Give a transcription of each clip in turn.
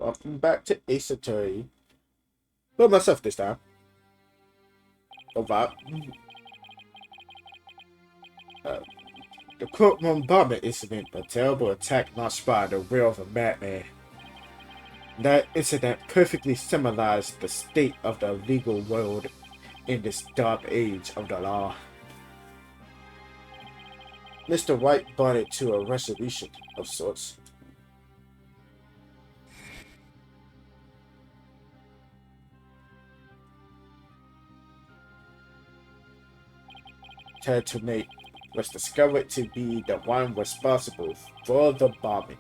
Welcome back to Ace Attorney. But myself this time. Over. The courtroom bombing incident, a terrible attack launched by the will of a madman. That incident perfectly symbolized the state of the legal world in this dark age of the law. Mr. White brought it to a resolution of sorts. Ted Nate was discovered to be the one responsible for the bombing.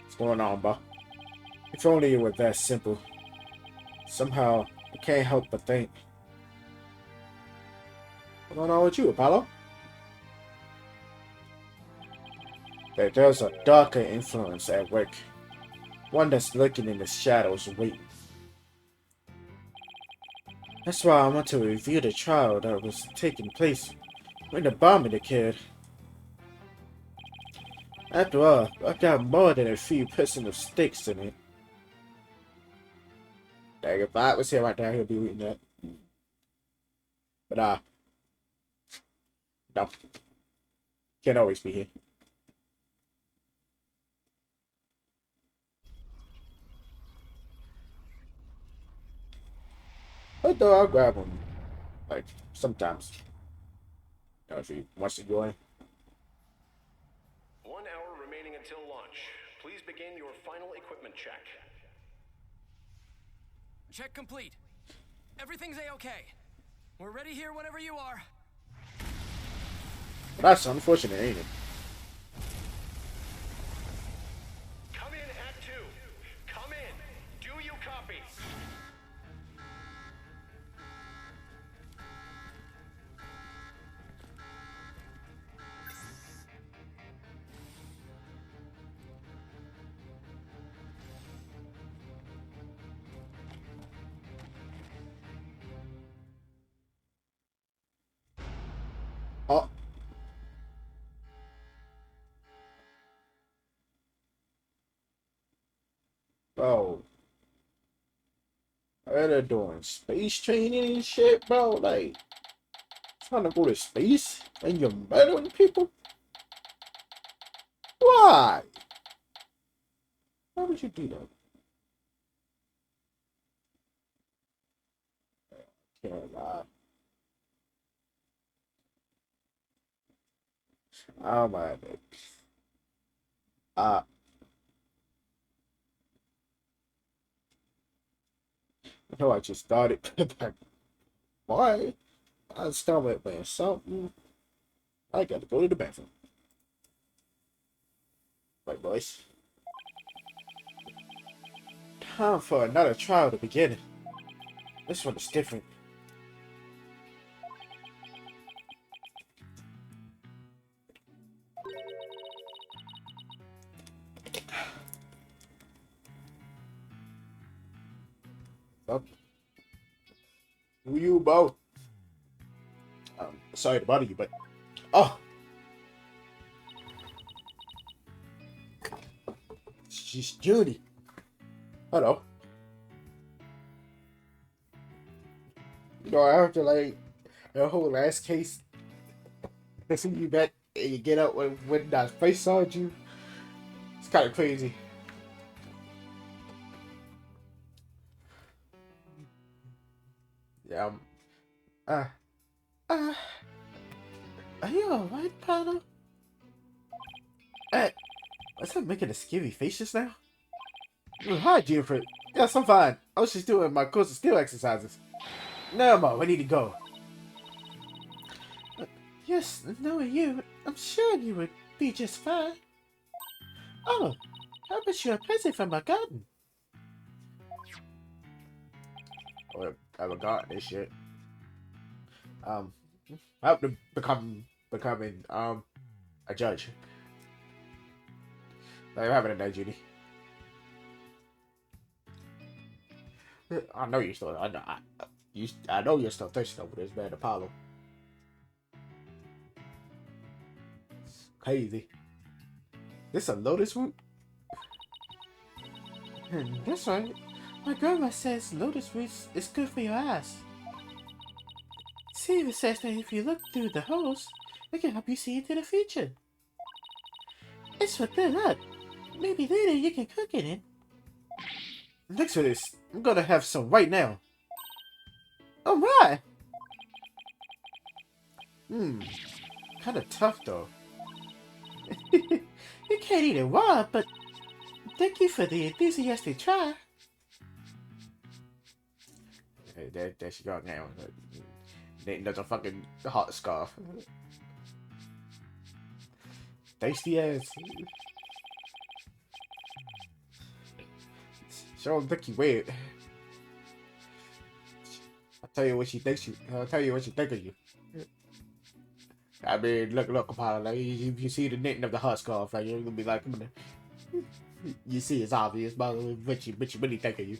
What's going on, bro? If only it were that simple. Somehow, I can't help but think. What's going on with you, Apollo? That there's a darker influence at work. One that's lurking in the shadows waiting. That's why I want to review the trial that was taking place when the bombing occurred. After all, I got more than a few personal stakes in it. Dang, if I was here right now, he'll be reading that. But, no. Can't always be here. But though, I'll grab him. Like, sometimes. You know, if he wants to join. 1 hour remaining until launch. Please begin your final equipment check. Check complete. Everything's A-okay. We're ready here whenever you are. That's unfortunate, ain't it? Come in, Act 2. Come in. Do you copy? Oh. Bro. What are they doing? Space training and shit, bro? Like, trying to go to space and you're murdering people? Why? Why would you do that? Can't lie. Oh my god. Uh, no, I just started. Why? I started playing something. I gotta go to the bathroom. Right, boys. Time for another trial to begin. This one is different. Oh, who you, Bo? Sorry to bother you, but oh, she's Judy. Hello. You know, after like the whole last case, they see you back and you get up when that face saw you. It's kind of crazy. Yeah. Uh, uh, are you alright, Paolo? Hey, what's that making a scary face just now? Hi, Jennifer. Yes, I'm fine. I was just doing my course of steel exercises. No, Mom, I need to go. Yes, knowing you, I'm sure you would be just fine. Oh, how about you a present from my garden? Oh, I haven't gotten this shit. Um, I hope to becoming a judge. Like, I'm having a night, Judy. I know you're still. I know you're still thirsty over this bad Apollo. Crazy. This a lotus root? That's right. My grandma says lotus roots is good for your eyes. She even says that if you look through the holes, it can help you see into the future. It's for good luck. Maybe later you can cook in it. Thanks for this. I'm gonna have some right now. Oh my! Kinda tough though. You can't eat it raw, but thank you for the enthusiastic try. Hey, there she go now. There's a fucking hot scarf. Tasty ass. Show him think you weird. I'll tell you what she thinks of you. I mean, look, Apollo. Like, if you see the knitting of the hot scarf, like, you're gonna be like, you see, it's obvious, but what you really think of you.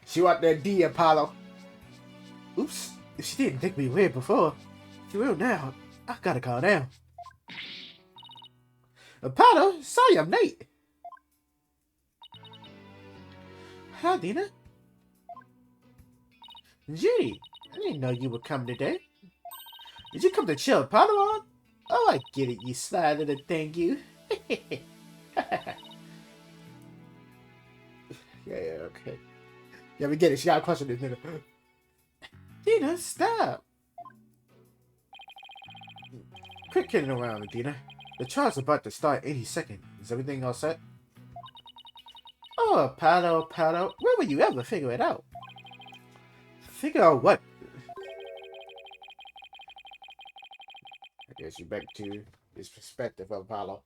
She want that D, Apollo. Oops, if she didn't think me weird before, she will now. I gotta calm down. Apollo, sorry I'm late. Hi, Dina. Judy, I didn't know you would come today. Did you come to chill Apollo on? Oh, I get it, you sly little thing, you. Yeah, okay. Yeah, we get it. She got a question this nigga. Dina, stop. Quit kidding around, Dina. The trial's about to start any second. Is everything all set? Oh, Apollo, where will you ever figure it out? Figure out what? I guess you back to his perspective of Apollo.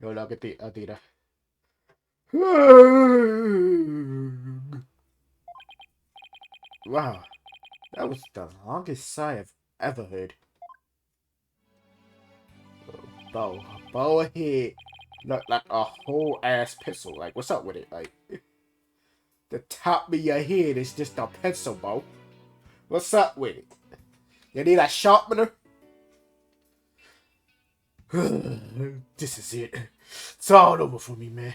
No longer Dina. Wow, that was the longest sigh I've ever heard. Bow head look like a whole ass pencil. Like, what's up with it? Like, the top of your head is just a pencil, Bo. What's up with it? You need a sharpener? This is it. It's all over for me, man.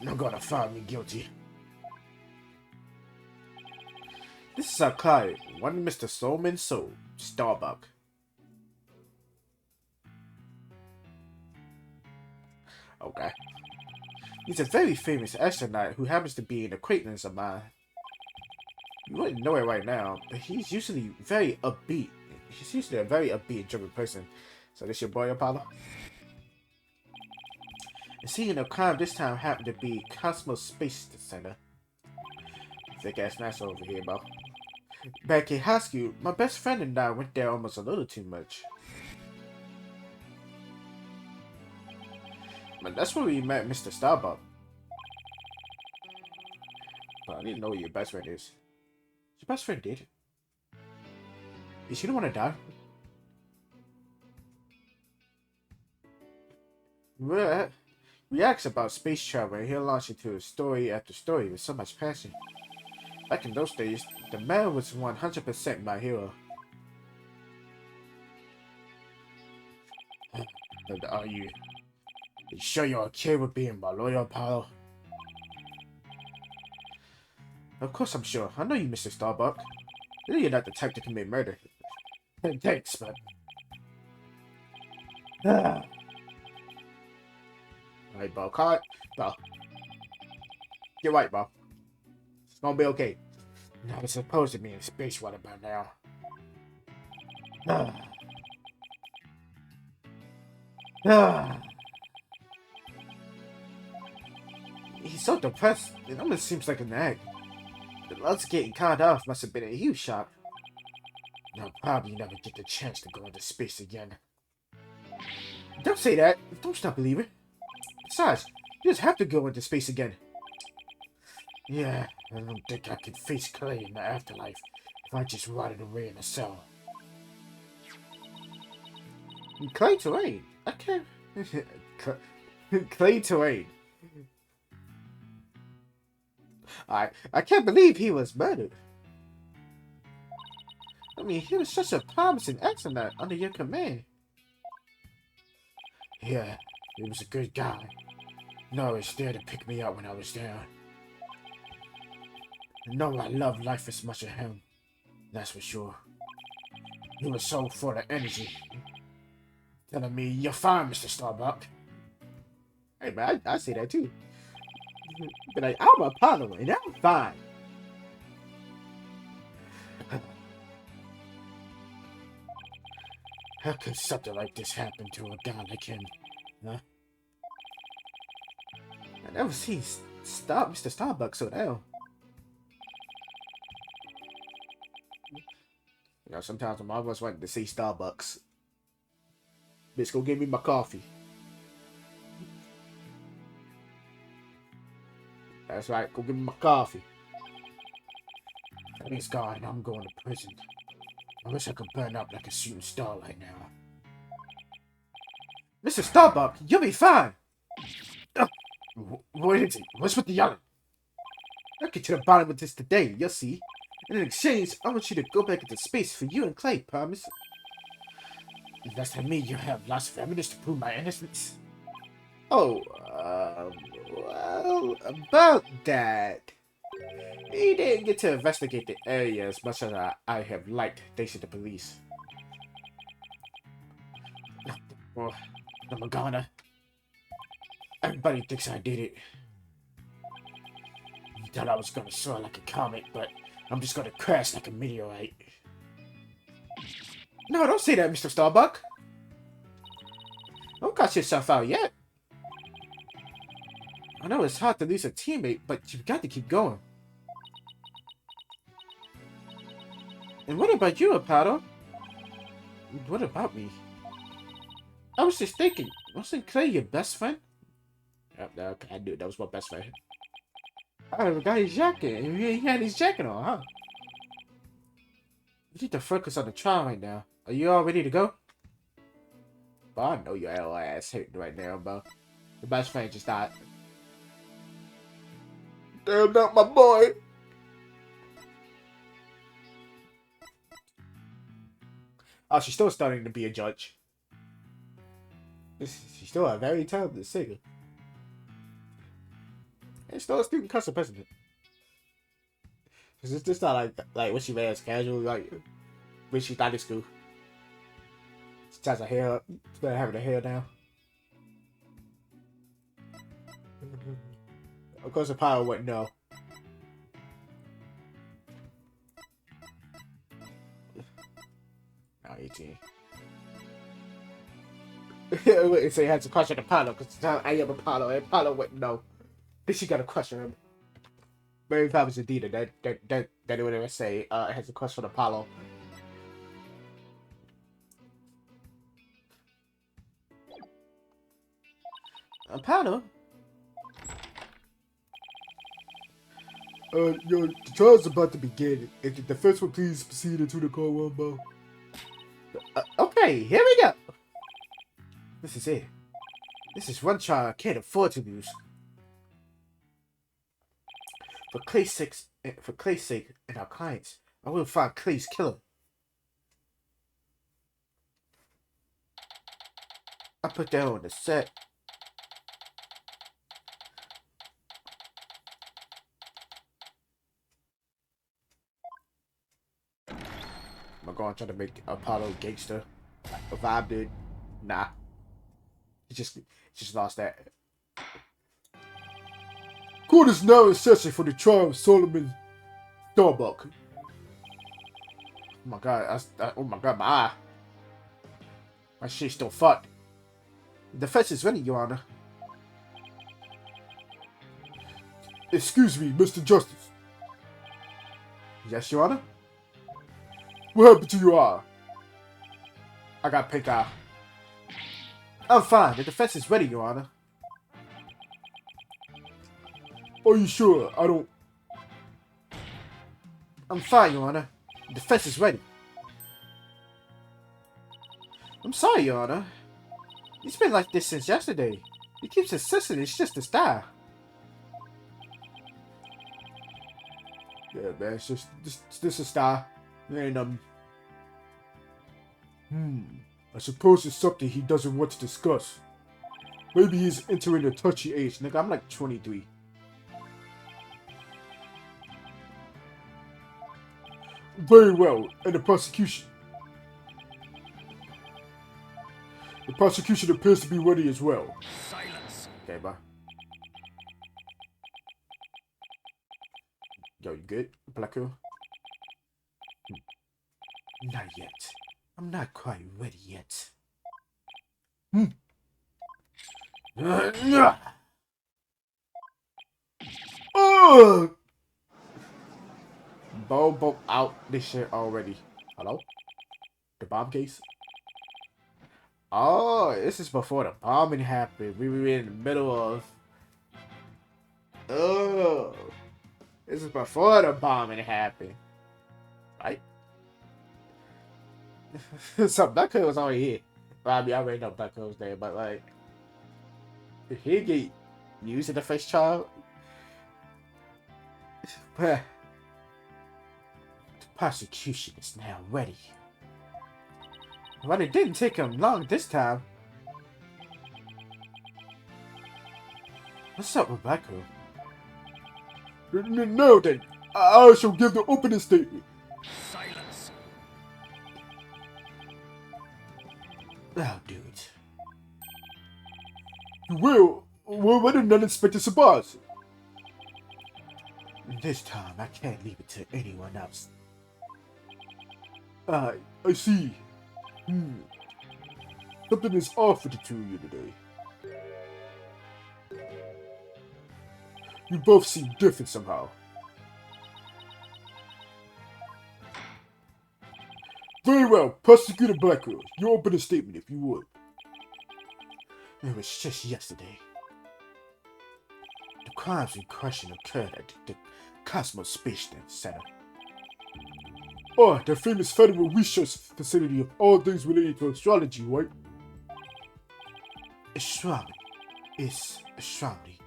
You're gonna find me guilty. This is our client, one Mr. Solomon Soul, Starbuck. Okay. He's a very famous astronaut who happens to be an acquaintance of mine. You wouldn't know it right now, but he's usually very upbeat. He's usually a very upbeat and driven person. So this your boy Apollo? And seeing a crime this time happened to be Cosmos Space Center. Thick ass NASA over here, bro. Back in high school, my best friend and I went there almost a little too much. But that's where we met Mr. Starbuck. But I didn't know who your best friend is. Your best friend did. Is she the one that died? We asked about space travel and he'll launch into story after story with so much passion. Back in those days, the man was 100% my hero. And are you sure you're okay with being my loyal, Apollo? Of course I'm sure. I know you, Mr. Starbuck. I know you're not the type to commit murder. Thanks, but... Alright, bro. Call it. Bro. Get right, bro. It's gonna be okay. Now, it's supposed to be in space water by now. He's so depressed. It almost seems like an act. The lights getting cut off must have been a huge shock. I'll probably never get the chance to go into space again. Don't say that. Don't stop believing. Besides, you just have to go into space again. Yeah, I don't think I can face Clay in the afterlife if I just rotted away in a cell. Clay terrain? I can't... Clay terrain. I can't believe he was murdered. I mean, he was such a promising astronaut under your command. Yeah, He was a good guy. No, he's there to pick me up when I was down. No, I love life as much as him. That's for sure. He was so full of energy. Telling me, you're fine, Mr. Starbuck. Hey, man, I say that too. But like, I'm Apollo, and I'm fine. How could something like this happen to a guy like him? Huh? I never seen Mr. Starbuck so down. You know, sometimes I'm always wanting to see Starbucks. Bitch, go give me my coffee. That's right, go give me my coffee. Thanks God, I'm going to prison. I wish I could burn up like a shooting star right now. Mr. Starbuck, you'll be fine! What is it? What's with the yelling? I'll get to the bottom of this today, you'll see. And in exchange, I want you to go back into space for you and Clay, promise? Does that mean you have lots of evidence to prove my innocence? Oh, well, about that. He didn't get to investigate the area as much as I have liked thanks to the police. Well, I'm gonna. Everybody thinks I did it. You thought I was gonna soar like a comet, but I'm just gonna crash like a meteorite. No, don't say that, Mr. Starbuck. Don't cut yourself out yet. I know it's hard to lose a teammate, but you've got to keep going. And what about you, Apollo? What about me? I was just thinking, wasn't Clay your best friend? No, I knew that was my best friend. I forgot his jacket. He had his jacket on, huh? You need to focus on the trial right now. Are you all ready to go? But I know your little ass hurting right now, bro. Your best friend just died. Damn, not my boy. Oh, she's still starting to be a judge. She's still a very talented singer. And still a student council president. It's just not like when she wears casual, like when she's not in school. She ties her hair up. She's better having her hair down. Of course, the pilot wouldn't know. Now 18. It say he had to question Apollo because I am Apollo and Apollo wouldn't know. Then she got to question him. Maybe if I was Adina, that would ever say it has a question on Apollo. Apollo? Yo, the trial's about to begin. If the defense would please proceed into the court one more. Okay, here we go. This is it. This is one trial I can't afford to lose. For Clay's sake and our clients, I will find Clay's killer. I put that on the set. Am I going to try to make Apollo gangster? If I did, nah. He just lost that. Court is now in session for the trial of Solomon Starbuck. Oh my god, oh my god, my eye. My shit's still fucked. The defense is ready, Your Honor. Excuse me, Mr. Justice. Yes, Your Honor? What happened to your eye? I got pink eye. I'm fine. The defense is ready, Your Honor. Are you sure? I'm fine, Your Honor. The defense is ready. I'm sorry, Your Honor. It's been like this since yesterday. He keeps insisting it's just a style. Yeah, man, it's just this a style. And I suppose it's something he doesn't want to discuss. Maybe he's entering a touchy age, nigga. I'm like 23. Very well, and the prosecution. The prosecution appears to be ready as well. Silence. Okay, bye. Yo, you good, Black Girl? Not yet. I'm not quite ready yet. Bobo out this shit already. Hello? The bomb case? Oh, this is before the bombing happened. We were in the middle of... Oh. This is before the bombing happened. Right? So Black Hood was already here. Well, I mean, I already know Black Hood was there, but like... Did he get used in the first trial? The prosecution is now ready. But it didn't take him long this time. What's up with Black Hood? No, then. I shall give the opening statement. Silence. I'll do it. You will? Well, what an unexpected surprise. This time, I can't leave it to anyone else. I see. Something is off with the two of you today. You both seem different somehow. Very well, Prosecutor Blackwell, you open a statement if you would. It was just yesterday. The crimes in question occurred at the Cosmos Space Center. Oh, the famous federal research facility of all things related to astrology, right? Astronomy is astronomy.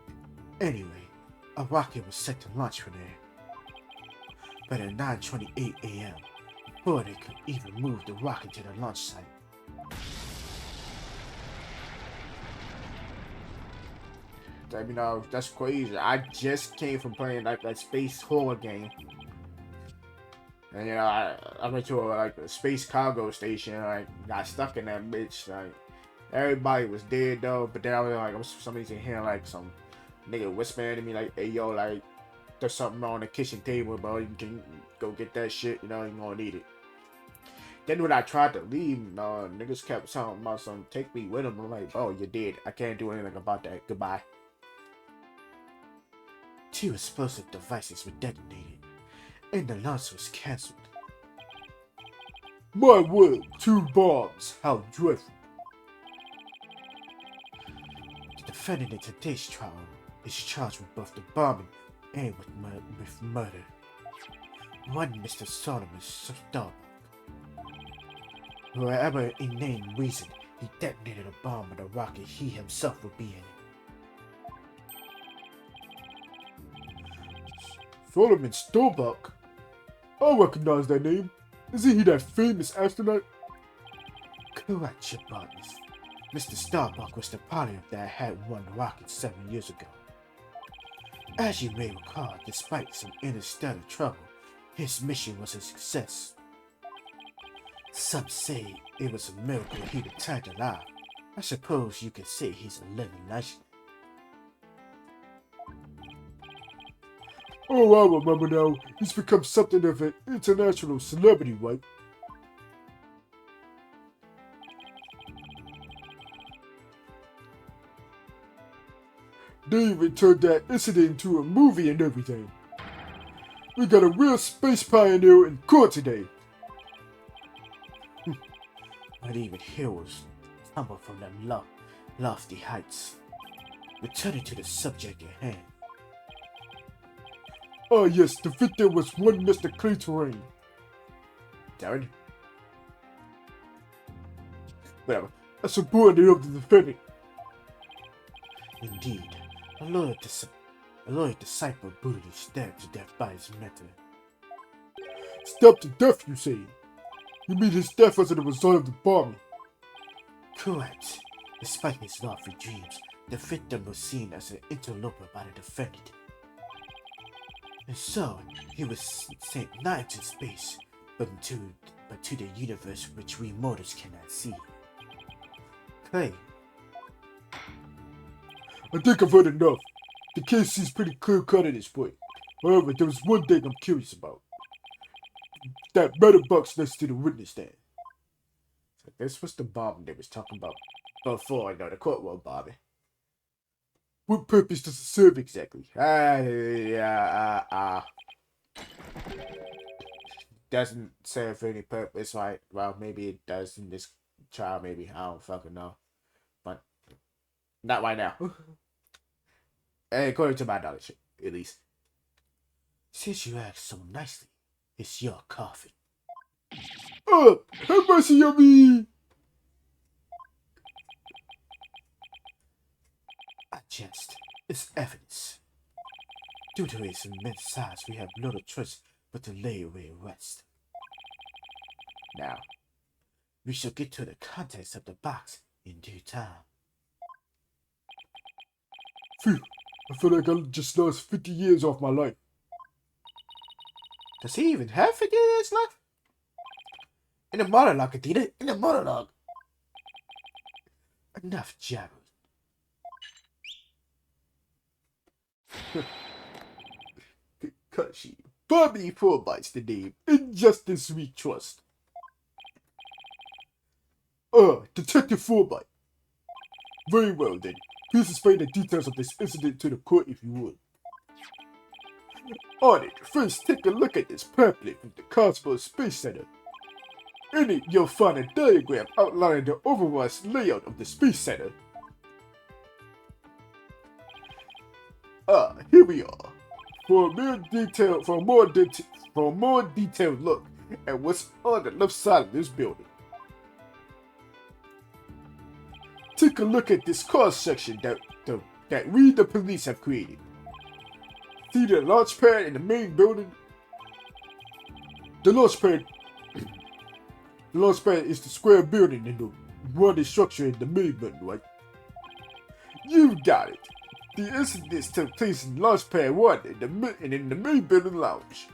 Anyway, a rocket was set to launch from there. But at 9:28 a.m., before they could even move the rocket to the launch site. I mean, that's crazy. I just came from playing like that space horror game. And you know, I went to a space cargo station, like got stuck in that bitch. Like everybody was dead though, but then I was for some reason hearing like some nigga whispering to me like, "Hey yo, like there's something on the kitchen table, bro. You can go get that shit. You know, you gonna need it." Then when I tried to leave, niggas kept talking about some take me with them. I'm like, "Oh, you're dead. I can't do anything about that. Goodbye." 2 explosive devices were detonated, and the launch was cancelled. My word, 2 bombs, how dreadful. The defendant in today's trial is charged with both the bombing and with murder. One Mr. Solomon Starbuck. For whatever inane reason, he detonated a bomb on a rocket he himself would be in. Solomon Starbuck? I recognize that name. Isn't he that famous astronaut? Correct, your partners. Mr. Starbuck was the pilot that had won the rocket 7 years ago. As you may recall, despite some interstellar trouble, his mission was a success. Some say it was a miracle he returned alive. I suppose you could say he's a living legend. Oh, I remember now. He's become something of an international celebrity, right? They even turned that incident into a movie and everything. We got a real space pioneer in court today. But even heroes tumble from them lofty heights. Returning to the subject at hand. Oh yes, the victim was one Mr. Clayton. Darren? Whatever. A subordinate of the defendant. Indeed, a loyal disciple brutally stabbed to death by his mentor. Stabbed to death, you say? You mean his death was as a result of the bombing? Correct. Despite his lofty dreams, The victim was seen as an interloper by the defendant. And so, he was sent not into space, but to the universe which we mortals cannot see. Clay. I think I've heard enough. The case seems pretty clear-cut at this point. However, there was one thing I'm curious about. That metal box next to the witness stand. So this was the bomb they was talking about before, the courtroom bombing. What purpose does it serve exactly? Doesn't serve any purpose, right? Well, maybe it does in this trial, maybe. I don't fucking know. But not right now. According to my knowledge, at least. Since you asked so nicely, it's your coffin. Have mercy on me! I jest. It's evidence. Due to its immense size, we have little choice but to lay away rest. Now, we shall get to the contents of the box in due time. Phew, I feel like I just lost 50 years off my life. Does he even have 50 years left? In the monologue, Adina, in the monologue. Enough jabbering. Cut sheet. Bobby provides the name Injustice We Trust. Detective Forbyte. Very well then. Please explain the details of this incident to the court if you would. On it, first take a look at this pamphlet from the Cosmos Space Center. In it, you'll find a diagram outlining the overall layout of the Space Center. Here we are. For a more detailed look at what's on the left side of this building. Take a look at this cross section that we the police have created. See the launch pad in the main building? The launch pad is the square building in the running structure in the main building, right? You got it. The incidents took place in Launch Pad 1 and in the main building lounge.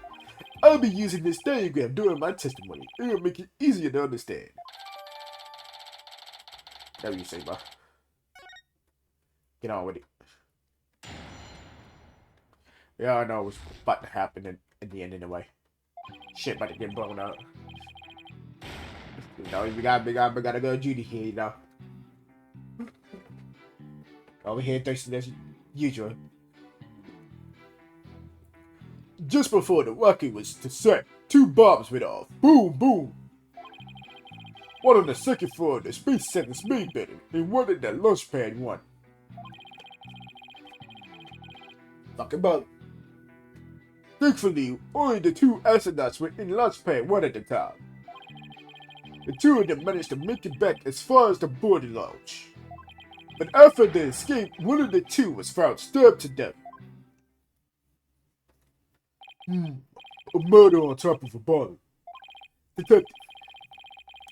I'll be using this diagram during my testimony. It'll make it easier to understand. That's what you say, bro. Get on with it. Yeah, I know what's about to happen in the end anyway. Shit about to get blown up. You know, we gotta go Judy here, you know. Over here, thirsty as usual. Just before the rocket was to set, 2 bombs went off. Boom, boom. One on the second floor of the Space Center's main building, and one at the launch pad 1. Talk about it. Thankfully, only the 2 astronauts were in launch pad 1 at the time. The 2 of them managed to make it back as far as the boarding lounge. But after the escape, one of the 2 was found stabbed to death. A murder on top of a body. Detective,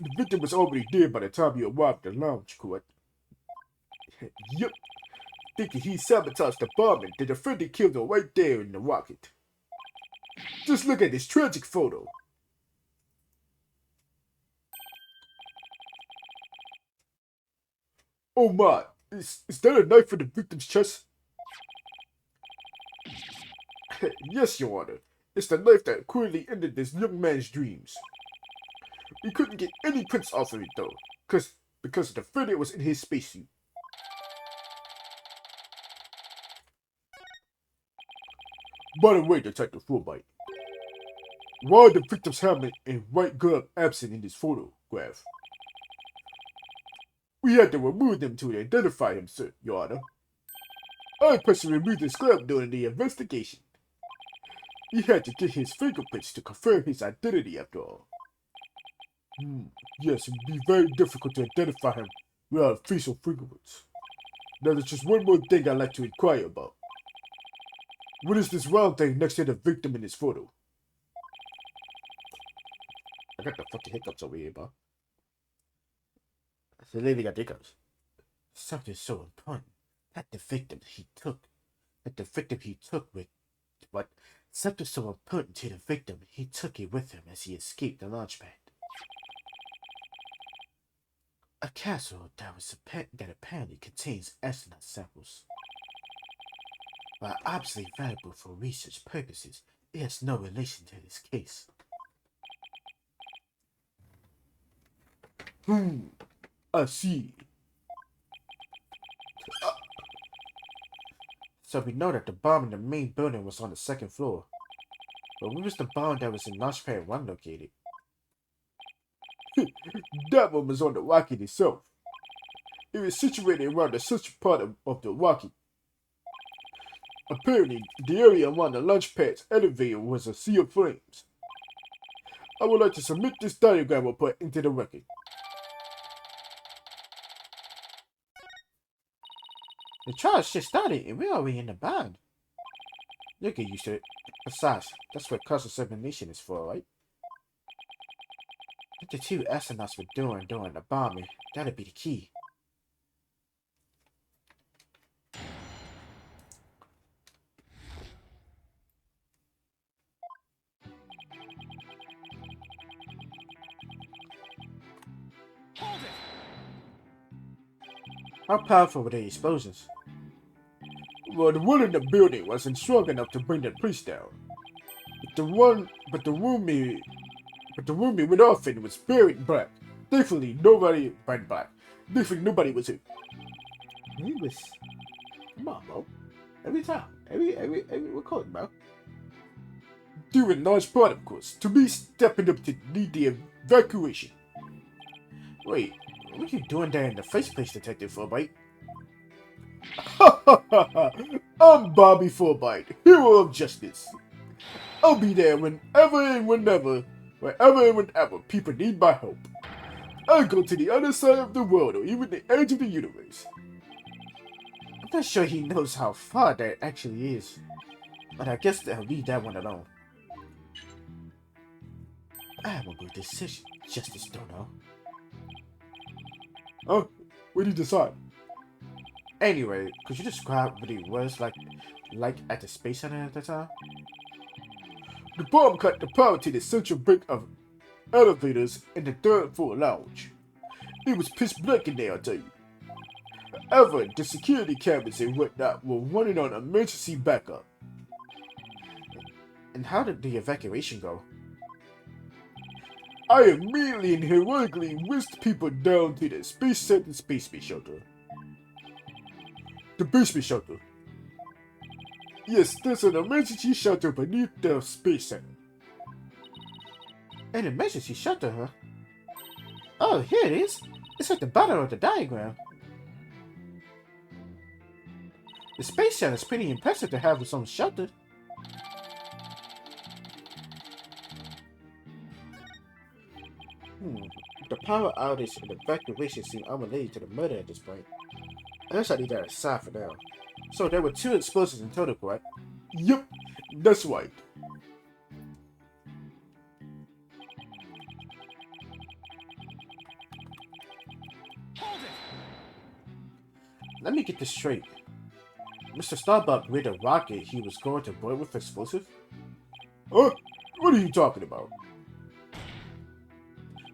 the victim was already dead by the time you arrived at the lounge, correct? Yup. Thinking he sabotaged the bombing, the defendant killed him right there in the rocket. Just look at this tragic photo. Oh my, is that a knife in the victim's chest? Yes, Your Honor. It's the knife that clearly ended this young man's dreams. We couldn't get any prints off of it though, because the defendant was in his spacesuit. By the way, Detective Forbyte, why are the victim's helmet and right glove absent in this photograph? We had to remove them to identify him, sir, Your Honor. I personally removed his glove during the investigation. We had to get his fingerprints to confirm his identity after all. Yes, it would be very difficult to identify him without facial fingerprints. Now there's just one more thing I'd like to inquire about. What is this round thing next to the victim in this photo? I got the fucking hiccups over here, bro. The lady got hiccups. Something so important. Not the victim he took. Not the victim he took with what something so important to the victim, he took it with him as he escaped the launch pad. A capsule that apparently contains astronaut samples. While obviously valuable for research purposes, it has no relation to this case. I see. So we know that the bomb in the main building was on the second floor. But where was the bomb that was in Launchpad 1 located? That one was on the rocket itself. It was situated around the central part of the rocket. Apparently, the area around the launch pad's elevator was a sea of flames. I would like to submit this diagram report into the record. The trial's just started and we're already in the bind. You'll get used to it. Besides, that's what cross-examination is for, right? What the two astronauts were doing during the bombing, that'd be the key. Hold it! How powerful were the explosions? Well, the one in the building wasn't strong enough to bring the priest down. But the room we went off in was buried black. Definitely nobody went black. Definitely nobody was hit. He was. Come on, bro. Every time, every record, bro. Due in large part, of course, to me stepping up to lead the evacuation. Wait, what are you doing there in the first place, Detective Fulbright? I'm Bobby Fulbright, hero of justice. I'll be there wherever and whenever people need my help. I'll go to the other side of the world or even the edge of the universe. I'm not sure he knows how far that actually is, but I guess I'll leave that one alone. Admirable decision, Justice Dono. Oh, what do you decide? Anyway, could you describe what it was like at the Space Center at the time? The bomb cut the power to the central bank of elevators in the third floor lounge. It was pitch black in there, I'll tell you. However, the security cameras and whatnot were running on emergency backup. And how did the evacuation go? I immediately and heroically whisked people down to the Space Center space shelter. The basement shelter. Yes, there's an emergency shelter beneath the Space Center. An emergency shelter, huh? Oh, here it is. It's at the bottom of the diagram. The Space Center is pretty impressive to have its own shelter. The power outage and evacuation seem unrelated to the murder at this point. I guess I leave that aside for now. So there were 2 explosions in total, correct? Yup, that's right. Hold it! Let me get this straight. Mr. Starbuck made a rocket he was going to board with explosive? What are you talking about?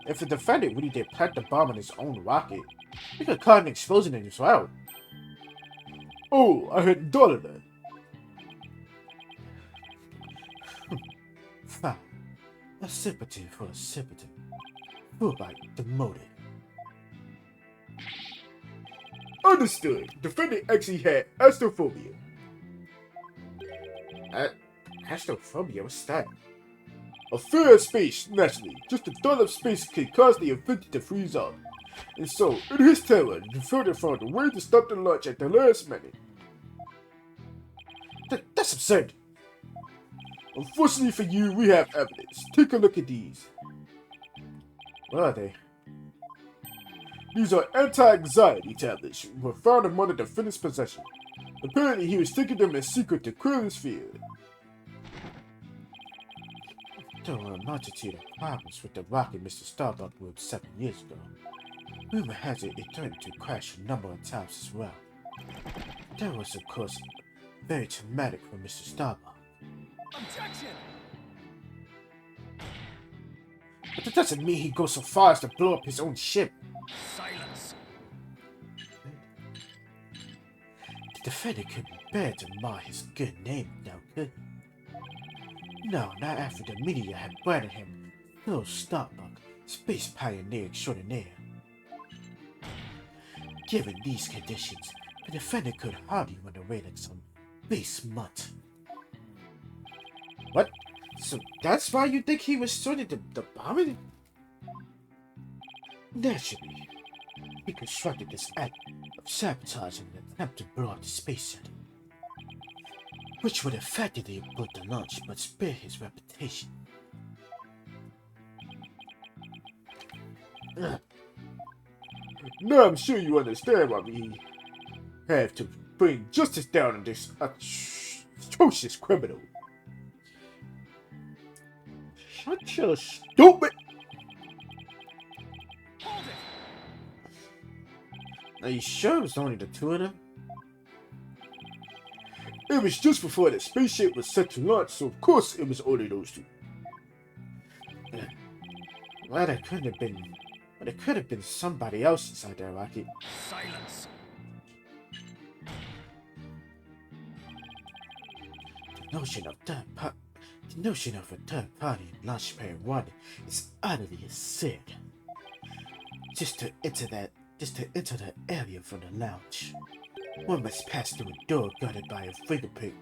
If the defendant really did plant the bomb in his own rocket, it could cause an explosion in his route. Oh, I hadn't thought of that. Fine. A sympathy for a sympathy. Fulbright demoted. Understood. Defendant actually had astrophobia. Astrophobia? What's that? A fear of space, naturally. Just the thought of space can cause the infected to freeze up. And so, in his terror, the defendant found a way to stop the launch at the last minute. That's absurd. Unfortunately for you, we have evidence. Take a look at these. What are they? These are anti-anxiety tablets, were found among the defendant's possession. Apparently, he was taking them in secret to clear his fear. There were a multitude of problems with the rocket Mr. Starbuck built 7 years ago. Rumor has it threatened to crash a number of times as well. That was, of course, very traumatic for Mr. Starbuck. Objection! But that doesn't mean he goes so far as to blow up his own ship. Silence. The defendant couldn't bear to mar his good name now, could he? No, not after the media had branded him Phil Starbuck, space pioneer extraordinaire. Given these conditions, the defendant could hardly run away like some base mutt. What? So that's why you think he was starting the bombing? Naturally, he constructed this act of sabotage in an attempt to blow up the space center, which would effectively abort the launch but spare his reputation. Now I'm sure you understand why we have to bring justice down on this atrocious criminal. Such a stupid... Hold it! Are you sure it was only the two of them? It was just before the spaceship was set to launch, so of course it was only those two. Well, there could have been somebody else inside that rocket. Silence. The notion of a third party in Launch Pad 1 is utterly absurd. Just to enter the area from the lounge, one must pass through a door guarded by a fingerprint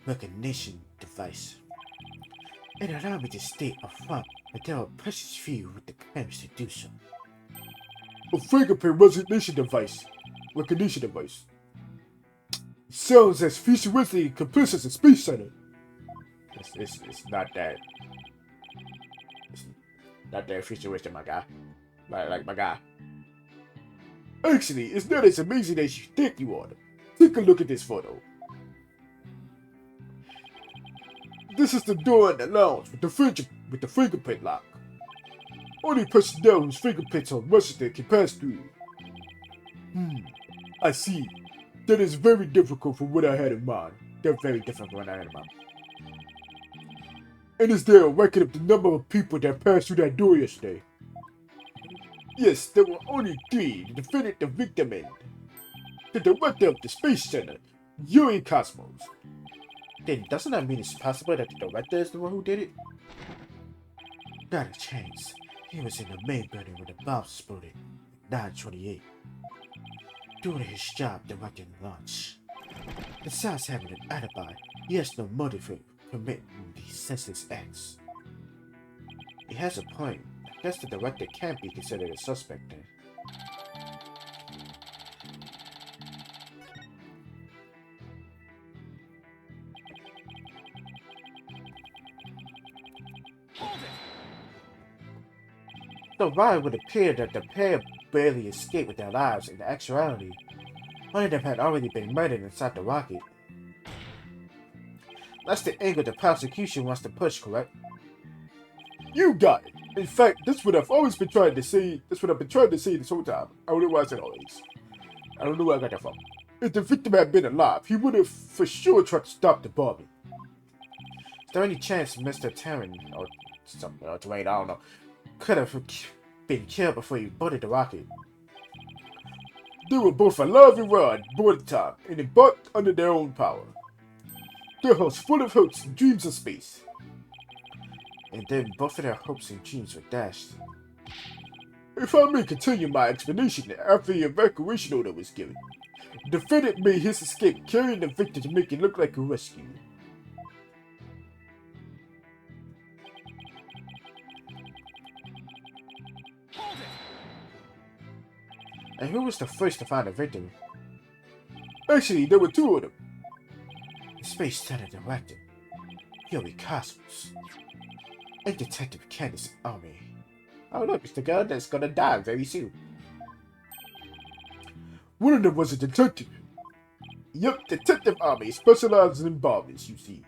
recognition device. And allow me to state up front that there are precious few with the clearance to do so. A fingerprint recognition device. Sounds as futuristic and complex as a space center. It's not that. It's not that futuristic, my guy. Like my guy. Actually, it's not as amazing as you think you are. Take a look at this photo. This is the door in the lounge with the fingerprint lock. Only personnel whose fingerprints are registered can pass through. I see. That is very difficult from what I had in mind. They're very different from what I had in mind. And is there a record of the number of people that passed through that door yesterday? Yes, there were only 3, the defendant, the victim, and the director of the Space Center, Yuri Cosmos. Then doesn't that mean it's possible that the director is the one who did it? Not a chance. He was in the main building when the bomb exploded, 9:28. Doing his job directing the launch. Besides having an alibi, he has no motive for committing these senseless acts. He has a point. I guess the director can't be considered a suspect then. Hold it! So while it would appear that the pair barely escaped with their lives, in actuality, one of them had already been murdered inside the rocket. That's the angle the prosecution wants to push, correct? You got it! In fact, that's what I've always been trying to say. That's what I've been trying to say this whole time. I don't know why I said always. I don't know where I got that from. If the victim had been alive, he would have for sure tried to stop the bombing. Is there any chance Mr. Taryn, or something, or Dwayne, I don't know, could have been killed before he boarded the rocket? They were both alive and well at boarding time, and embarked under their own power. Their hearts full of hopes and dreams of space. And then both of their hopes and dreams were dashed. If I may continue my explanation, after the evacuation order was given, the defendant made his escape, carrying the victim to make it look like a rescue. Hold it! And who was the first to find the victim? Actually, there were 2 of them. The Space Center Director, Yuri Cosmos, and Detective Candace Army. Oh look, it's the girl that's gonna die very soon. One of them was a detective. Yup, Detective Army specializes in bombings, you see.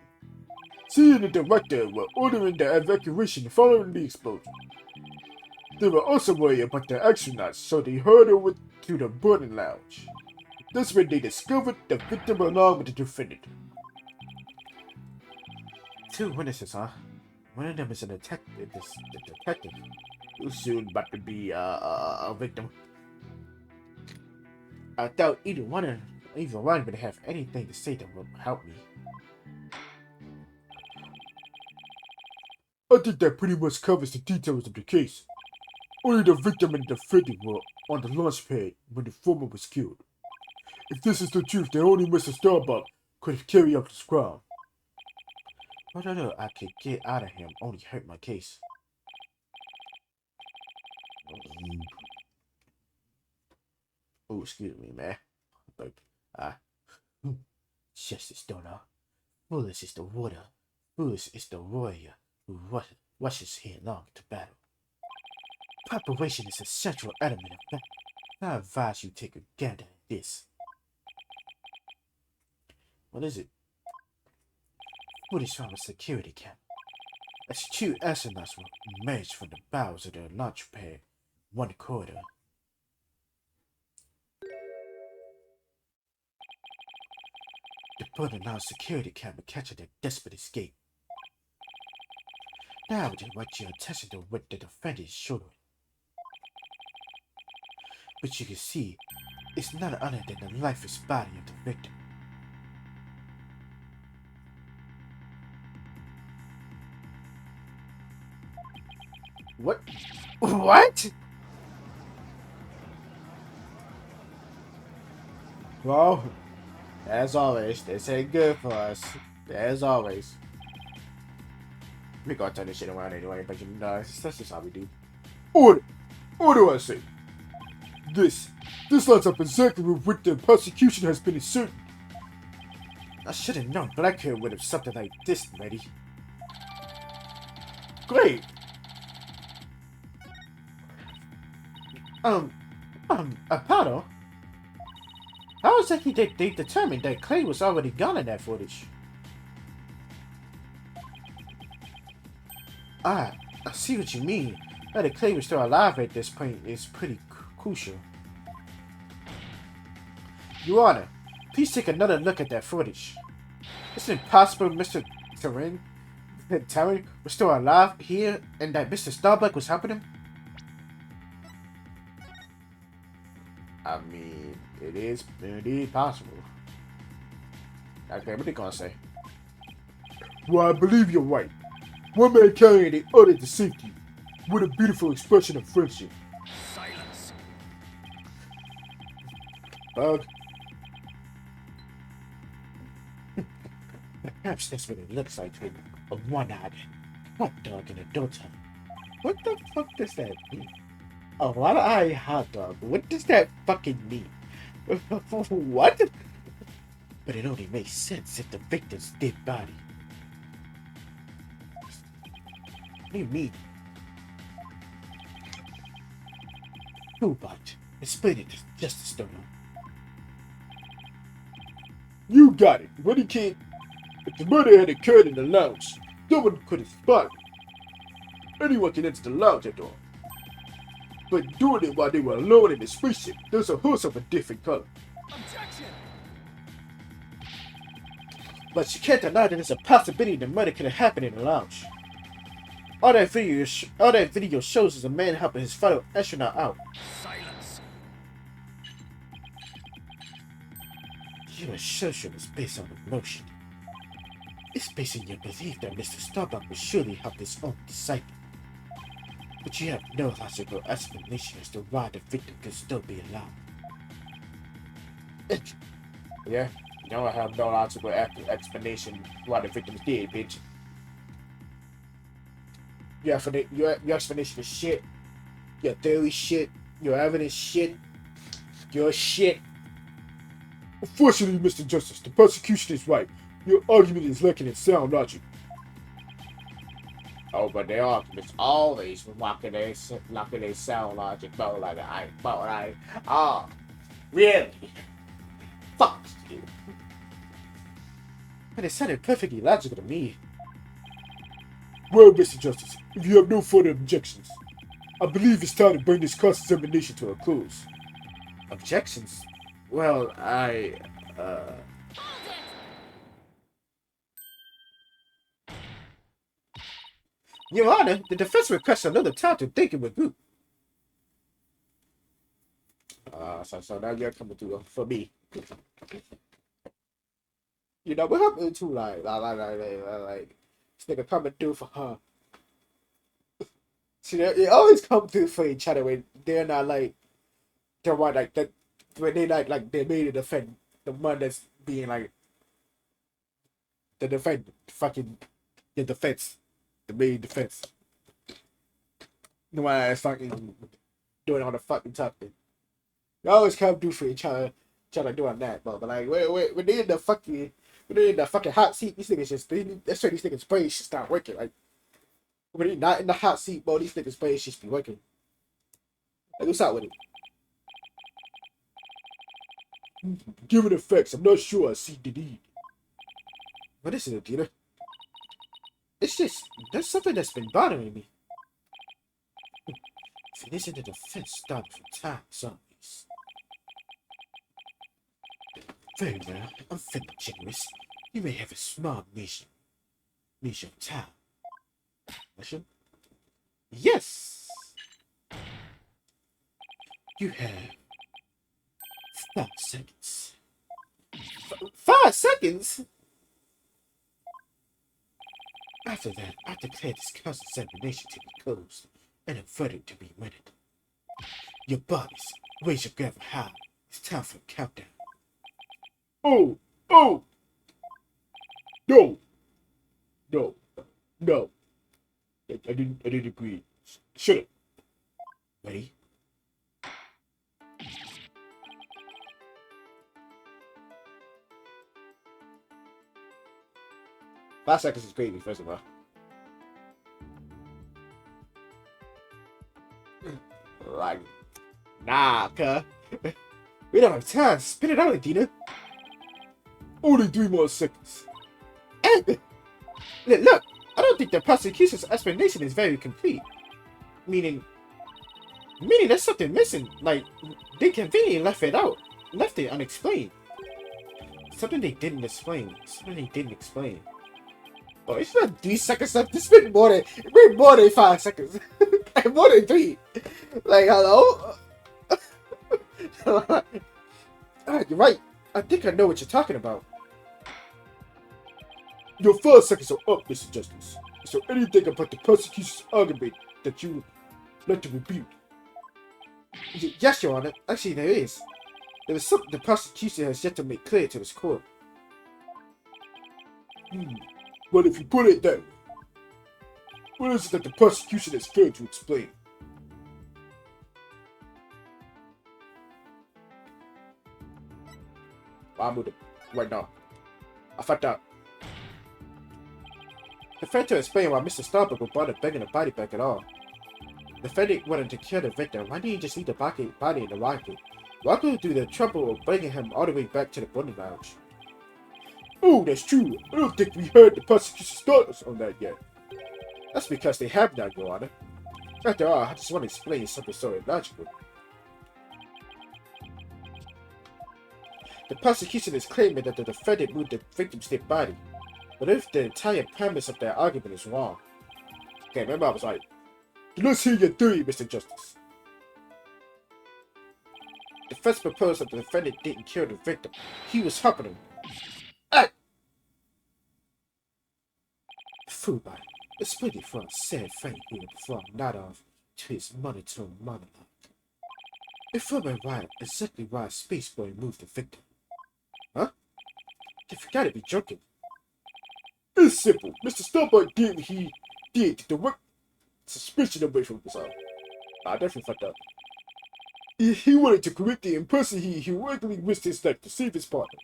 She and the director were ordering the evacuation following the explosion. They were also worried about the astronauts, so they hurried over to the boarding lounge. That's when they discovered the victim along with the defendant. 2 witnesses, huh? One of them is a detective. The detective, who's soon about to be a victim. I doubt either one would have anything to say that would help me. I think that pretty much covers the details of the case. Only the victim and the defendant were on the launch pad when the former was killed. If this is the truth, then only Mr. Starbuck could have carried out this crime. What other I could get out of him only hurt my case. Oh, excuse me, man. But, justice, daughter. Foolish is the water. Foolish is the warrior who rushes headlong to battle. Preparation is a central element of battle. I advise you take a gander at this. What is it? Footage from a security camera. As 2 astronauts were emerged from the bowels of their launch pad, one corridor. The burned-out security camera captured their desperate escape. Now I would direct your attention to what the defendant is showing. But you can see, it's none other than the lifeless body of the victim. What? What? Well, as always, this ain't good for us. As always. We gonna turn this shit around anyway, but you know, that's just how we do. Order! What do I say? This lines up exactly with what the prosecution has been asserting. I should have known Blackhair would have something like this ready. Great! Apollo? How exactly did they determine that Clay was already gone in that footage? I see what you mean. That Clay was still alive at this point is pretty crucial. Your Honor, please take another look at that footage. Is it possible Mr. Taryn was still alive here and that Mr. Starbuck was helping him? I mean, it is indeed possible. Okay, what are they gonna say? Well, I believe you're right. One man carrying the other to safety. What a beautiful expression of friendship. Silence. Bug. Perhaps that's what it looks like with a one-eyed hot dog in a dough time. What the fuck does that mean? A one-eyed hot dog. What does that fucking mean? What? But it only makes sense if the victim's dead body. What do you mean? Toolbot, explain it to Justice Donor. You got it. When he can't. If the murder had occurred in the lounge, no one could have spotted it. Anyone can enter the lounge at all. But doing it while they were alone in the spaceship, there's a horse of a different color. Objection! But you can't deny that there's a possibility the murder could have happened in the lounge. All that video shows is a man helping his fellow astronaut out. Silence. Your assertion is based on emotion. It's based on your belief that Mr. Starbuck will surely help his own disciple. But you have no logical explanation as to why the victim could still be alive. Yeah, you don't have no logical explanation why the victim's dead, bitch. Your explanation is shit. Your theory shit. Your evidence shit. Your shit. Unfortunately, Mr. Justice, the prosecution is right. Your argument is lacking in sound logic. Oh, but their arguments always lacking their sound logic, really? Fuck you. But it sounded perfectly logical to me. Well, Mr. Justice, if you have no further objections, I believe it's time to bring this cross-examination to a close. Objections? Well, Your Honor, the defense requests another time to think it with group. So now you're coming through for me. You know what happened to like this nigga coming through for her. See, they always come through for each other when they're not like the one like that when they like they made to defend the one that's being like the defend fucking the defense, the main defense. The one that's fucking doing all the fucking talking. They always come through for each other doing that, but like when they in the fucking when they in the fucking hot seat, these niggas just that's why these niggas brains should start working. Like when they not in the hot seat, bro, these niggas brains just be working. Like what's up with it? Given the facts, I'm not sure I see the need. What is it, Dina? It's just there's something that's been bothering me. If it isn't a defense starting for time zombies. Very well, I'm feeling generous. You may have a small mission of time. Mission? Yes! You have 5 seconds. 5 seconds? After that, I declare this cross-examination to be closed and a verdict to be rendered. Your bodies, raise your gravel high. It's time for a countdown. Oh! Oh! No! No. No. I didn't agree. Shut up. Ready? Five seconds is crazy, first of all. Like, nah, cuh. We don't have time. Spit it out, Adina. Only 3 more seconds. And, look, I don't think the prosecution's explanation is very complete. Meaning there's something missing. Like, they conveniently left it unexplained. Something they didn't explain. Oh, it's not 3 seconds left. It's been more than 5 seconds. More than 3. Like, hello? You're right. I think I know what you're talking about. Your 5 seconds are up, Mr. Justice. Is there anything about the prosecution's argument that you would like to rebuke? Yes, Your Honor. Actually, there is. There is something the prosecution has yet to make clear to this court. But if you put it that way, what is it that the prosecution has failed to explain? I'm with it right now. I fucked up. The failed to explain why Mr. Starbuck would bother begging the body back at all. The defendant wanted to kill the victim. Why didn't he just leave the body in the rocket? Why go through the trouble of bringing him all the way back to the bonding lounge? Oh, that's true. I don't think we heard the prosecution's thoughts on that yet. That's because they have not, Your Honor. After all, I just want to explain something so illogical. The prosecution is claiming that the defendant moved the victim's dead body. But if the entire premise of their argument is wrong... Okay, remember I was like, let's hear your theory, Mr. Justice. The defense proposed that the defendant didn't kill the victim. He was helping him. Ah! Fool body. It's waiting for a sad fate here before I'm not off to his monotone monologue. Inform me exactly why Space Boy moved the victim. Huh? You forgot to be joking. It's simple. Mr. Starbuck did what he did to direct suspicion away from himself. I definitely fucked up. He wanted to correct the person he heroically risked his life to save his partner.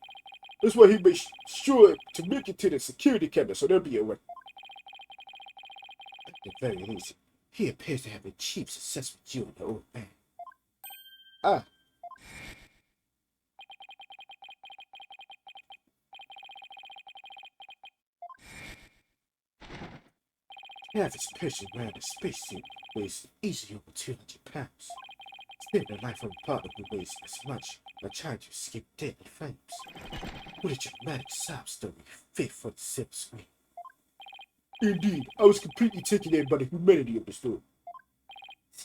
That's why he made sure to make it to the security camera so they'll be aware. At the very least, he appears to have achieved success with you and the old man. Ah. The average person wearing a spacesuit weighs easily over 200 pounds. It's spared the life of a partner who weighs as much by trying to escape deadly flames. What a dramatic sob story fit for the silver screen. Indeed, I was completely taken in by the humanity of the story.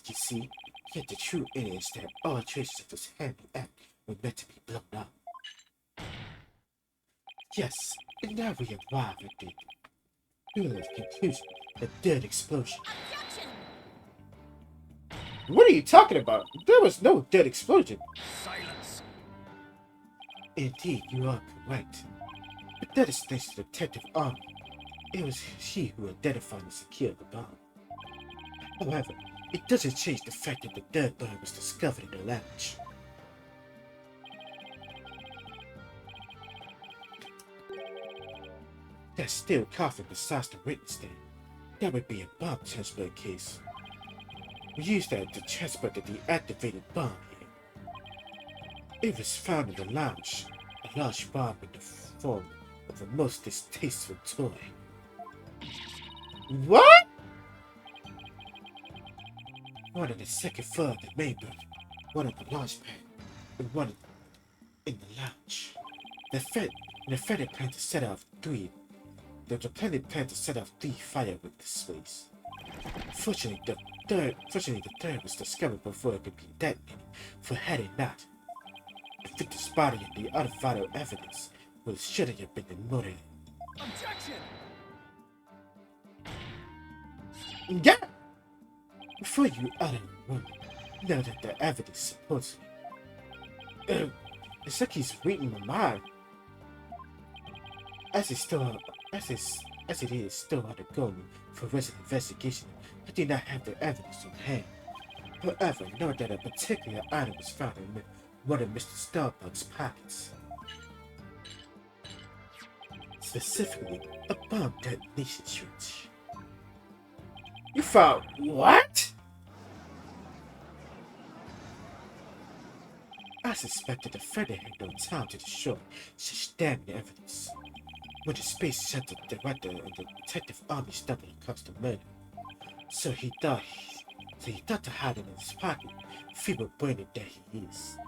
You see, yet the true end is that all traces of this handy act were meant to be blown up. Yes, and now we arrive at the brilliant conclusion, the dead explosion. Objection! What are you talking about? There was no dead explosion. Silence. Indeed, you are correct. But that is thanks to Detective Arnold. It was she who identified and secured the bomb. However, it doesn't change the fact that the dead body was discovered in the lounge. That steel coffin besides the witness stand. That would be a bomb transport case. We used that to transport the deactivated bomb here. It was found in the lounge, a large bomb in the form of a most distasteful toy. What? One on the second floor of the main building, one on the launch pad, and one in the lounge. The Fed plan to set off three. There was a plan to set off 3 firework displays. Fortunately, the third was discovered before it could be detonated. For had it not, the victim's body and the other vital evidence would surely have been immortal. Objection! Yeah. Before you utter a word, know that the evidence supports me. It's like he's reading my mind. As it is still undergoing forensic investigation, I do not have the evidence on hand. However, know that a particular item was found in one of Mr. Starbuck's pockets. Specifically, a bomb detonation switch. You found what? I suspected the offender had no time to destroy such damning evidence. When the space shuttle director and the detective army stumbled across the murder. So he thought to hide it in his pocket, feeble-brained that he is.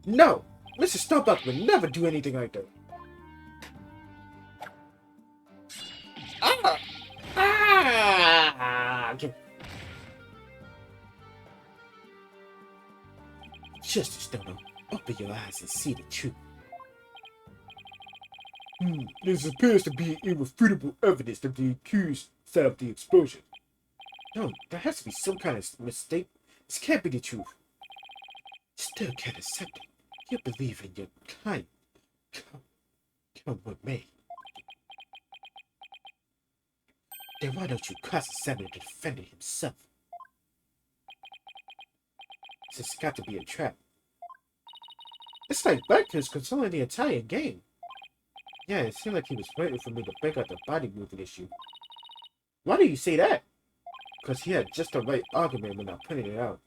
No! Mr. Starbuck would never do anything like that. Justice Stoner, open your eyes and see the truth. There appears to be irrefutable evidence that the accused set up the explosion. No, there has to be some kind of mistake. This can't be the truth. Still can't accept it. You believe in your client. Come with me. Then why don't you cross-examine the defendant himself? This has got to be a trap. It's like Becker's controlling the entire game. Yeah, it seemed like he was waiting for me to break out the body movement issue. Why do you say that? Because he had just the right argument when I pointed it out.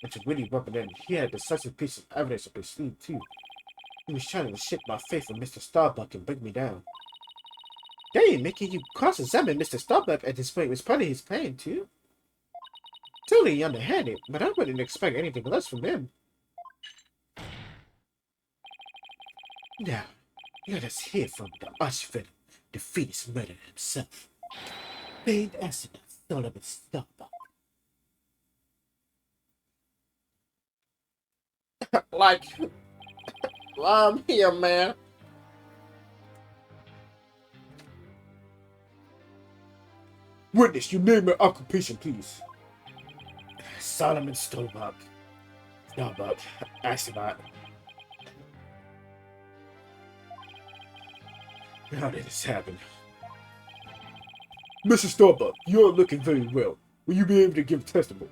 And to really rub it in, he had a decisive piece of evidence up his sleeve too. He was trying to shake my faith in Mr. Starbuck and bring me down. Dang, making you cross-examine Mr. Starbuck at this point was part of his plan too. Totally underhanded, but I wouldn't expect anything less from him. Now, let us hear from the archvillain, the Phoenix murderer himself. Paid Astronaut Solomon Starbuck. I'm here, man. Witness, your name and occupation, please. Solomon Starbuck. Astronaut. How did this happen? Mr. Starbuck, you're looking very well. Will you be able to give testimony?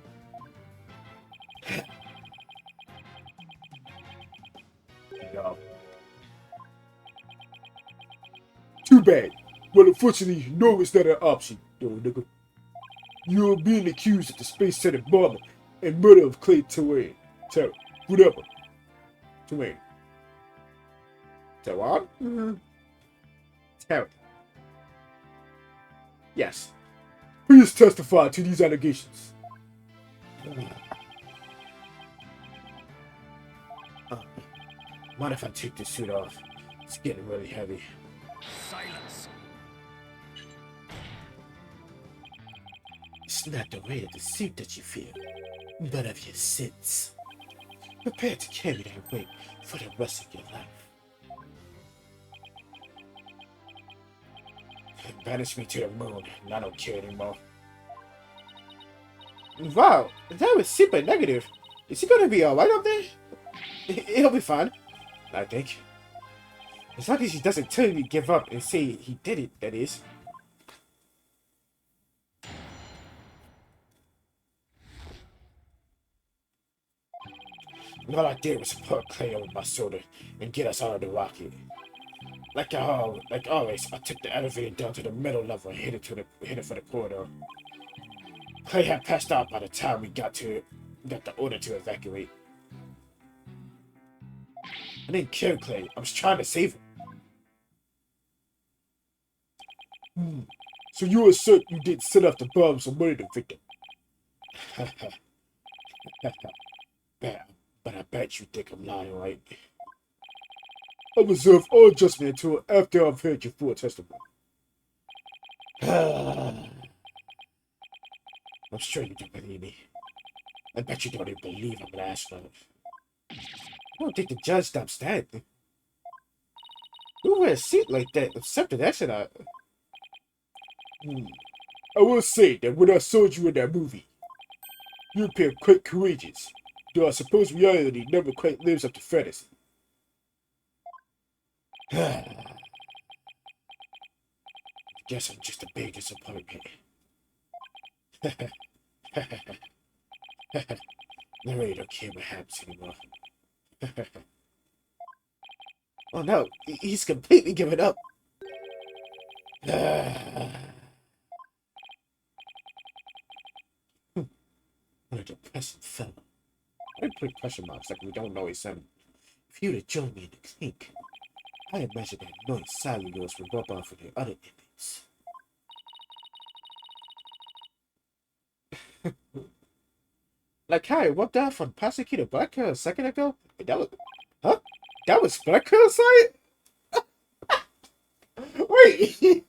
No. Too bad. Well, unfortunately, no, it's not an option, though, nigga. You're being accused of the Space Center bombing and murder of Clay Twain. Whatever. Twain. Taiwan? Mm-hmm. Terry. Yes. Please testify to these allegations. Mind if I take this suit off? It's getting really heavy. Silence. It's not the weight of the suit that you feel, but of your sins. Prepare to carry that weight for the rest of your life. Banish me to the moon, and I don't care anymore. Wow, that was super negative. Is he gonna be alright up there? He'll be fine, I think. As long as he doesn't totally give up and say he did it, that is. And all I did was put Clay over my shoulder and get us out of the rocket. Like always, I took the elevator down to the middle level and headed for the corridor. Clay had passed out by the time we got the order to evacuate. I didn't kill Clay. I was trying to save him. So you assert you didn't set off the bombs or murder the victim? But I bet you think I'm lying, right? I reserve all judgment until after I've heard your full testimony. I'm sure you don't believe me. I bet you don't even believe I'm an astronaut. I don't think the judge stops that. Who wears a suit like that except an astronaut? I will say that when I saw you in that movie, you appear quite courageous, though I suppose reality never quite lives up to fantasy. Guess I'm just a big disappointment. I really don't care what happens anymore. Oh no, he's completely given up. What a depressing fellow. I put question marks like we don't know his son. If you'd have joined me in the clink, I imagine that annoying side of yours would rub off with the other inmates. Like how I walked out from prosecutor Black Girl a second ago? That was... Huh? That was Black Girl's side? Wait!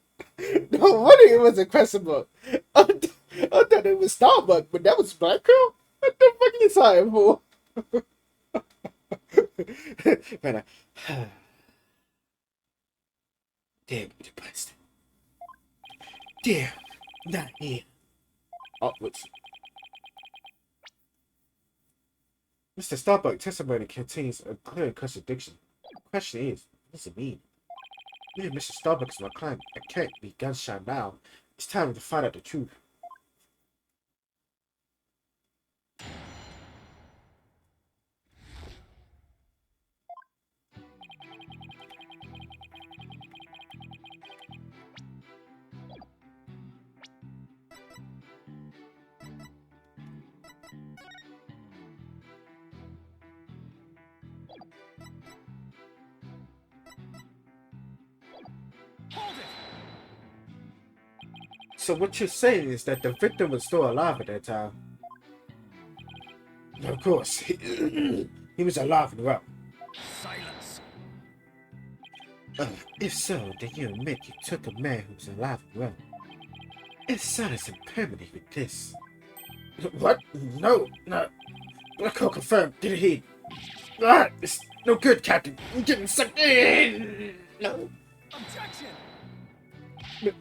No wonder it was a question mark. I thought it was Starbucks, but that was Black Girl? What the fuck are you talking for? Man, damn, depressed. Damn, not here. Oh, which... Mr. Starbuck testimony contains a clear contradiction. The question is, what does it mean? Me and Mr. Starbuck is my client. I can't be gunshot now. It's time to find out the truth. So what you're saying is that the victim was still alive at that time? Of course. He was alive and well. Silence. If so, then you admit you took a man who was alive and well. It sounds impermanent with this. What? No. Black Hole confirmed. Did he? It's no good, Captain. I'm getting sucked in. No. Objection.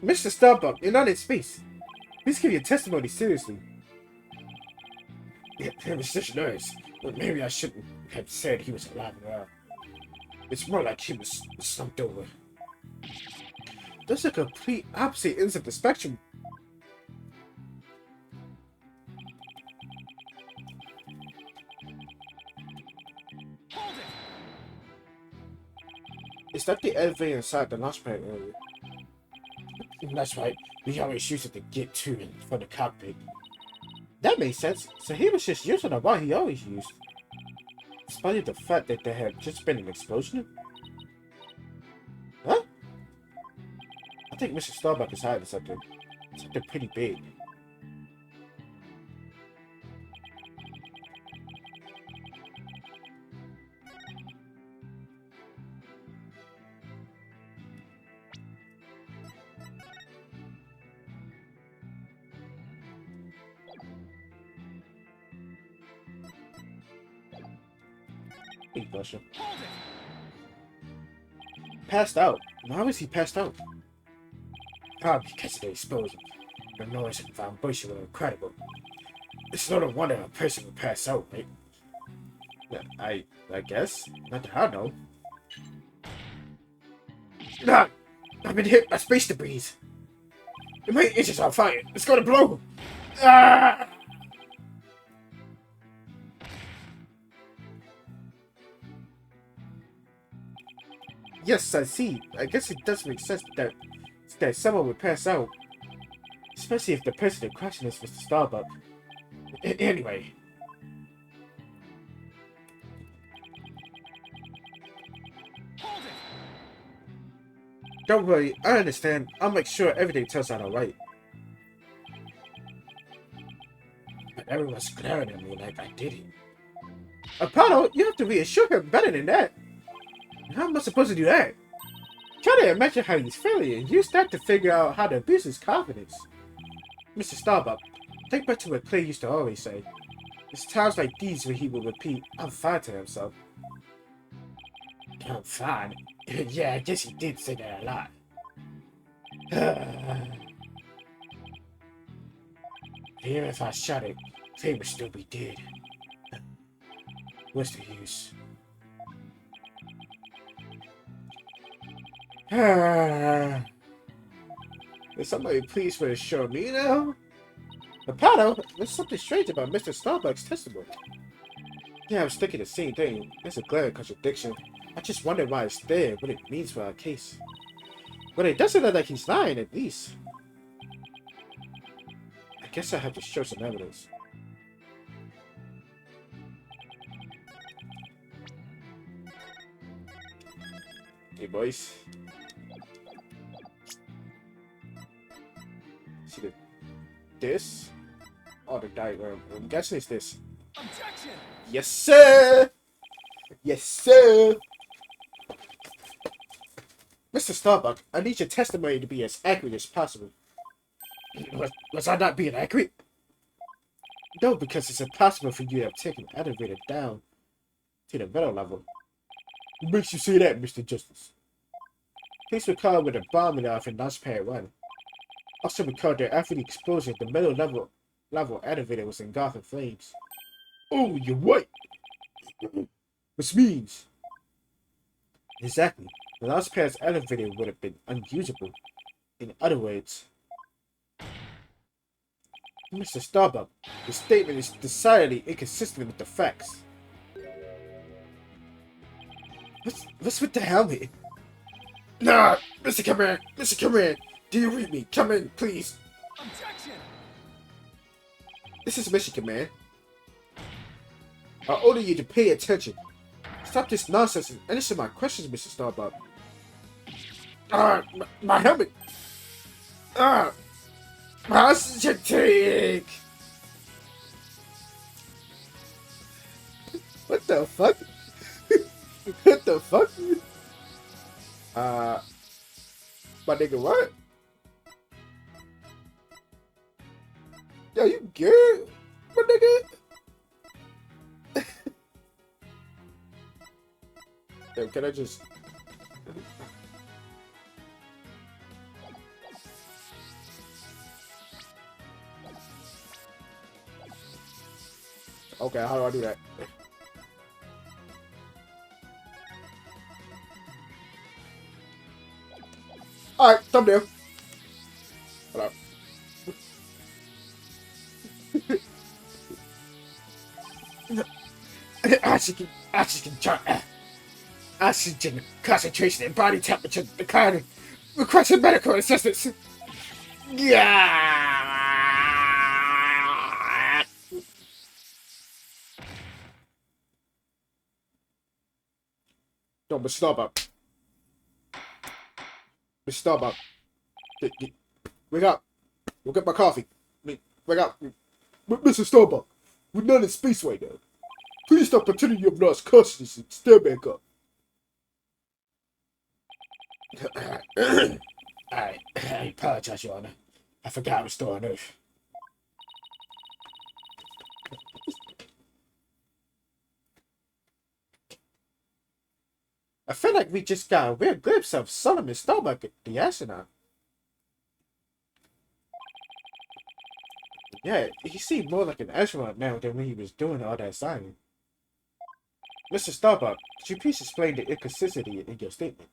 Mr. Starbuck, you're not in space. Please give your testimony seriously. Yeah, Mr. Nurse, but maybe I shouldn't have said he was alive and well. It's more like he was slumped over. Those are complete opposite ends of the spectrum. Hold it. Is that the elevator inside the launch pad area? That's right. We always use it to get to and from the cockpit. That makes sense. So he was just using the one he always used. Despite the fact that there had just been an explosion? Huh? I think Mr. Starbuck is hiding something. Something pretty big. Hey, Buster. Hold it! Passed out. Why was he passed out? Probably because of the explosion. The noise and vibration were incredible. It's not a wonder a person would pass out, right? Yeah, I guess. Not that I know. Nah! I've been hit by space debris. The main engine's on fire. It's gonna blow! Ah! Yes, I see. I guess it does make sense that someone would pass out. Especially if the person in question is Mr. Starbuck. Anyway. Hold it! Don't worry, I understand. I'll make sure everything turns out alright. But everyone's glaring at me like I did it. Apollo, you have to reassure him better than that. How am I supposed to do that? Try to imagine how he's feeling and use that to figure out how to abuse his confidence. Mr. Starbuck, think back to what Clay used to always say. It's times like these where he will repeat, I'm fine to himself. I'm fine. Yeah, I guess he did say that a lot. Even if I shut it, Clay would still be dead. What's the use? Is somebody please reassure me now? Apollo, there's something strange about Mr. Starbuck's testimony. Yeah, I was thinking the same thing. It's a glaring contradiction. I just wonder why it's there, what it means for our case. But it doesn't look like he's lying, at least. I guess I have to show some evidence. Hey, boys. See this? Oh, the diagram. I'm guessing it's this. Objection! Yes, sir! Yes, sir! Mr. Starbuck, I need your testimony to be as accurate as possible. Was I not being accurate? No, because it's impossible for you to have taken the elevator down to the middle level. What makes you say that, Mr. Justice? Please recall when the bomb went off in Launchpad 1. Also recall that after the explosion, the middle level elevator was engulfed in flames. Oh, you're right! Which means... Exactly. The Launchpad's elevator would have been unusable. In other words... Mr. Starbuck, the statement is decidedly inconsistent with the facts. What's with the helmet? Nah, Mr. Command! Mr. Command! Do you read me? Come in, please! Objection! This is Mission Command. I order you to pay attention. Stop this nonsense and answer my questions, Mr. Starbuck. My helmet! My take! What the fuck? What the fuck? My nigga, what? Yo, you good? My nigga? Yo, can I just... Okay, how do I do that? Alright, thumbnail. Hold up. Oxygen concentration and body temperature declining. Requesting medical assistance. Yeah. Yo, Mr. Starbuck. Mr. Starbuck. Wake up. Go get my coffee. Wake up. Mr. Starbuck. We're not in space right now. Please stop pretending you have lost consciousness and stand back up. I apologize, Your Honor. I forgot I was still on Earth. I feel like we just got a weird glimpse of Solomon Starbuck, the astronaut. Yeah, he seemed more like an astronaut now than when he was doing all that signing. Mr. Starbuck, could you please explain the inconsistency in your statement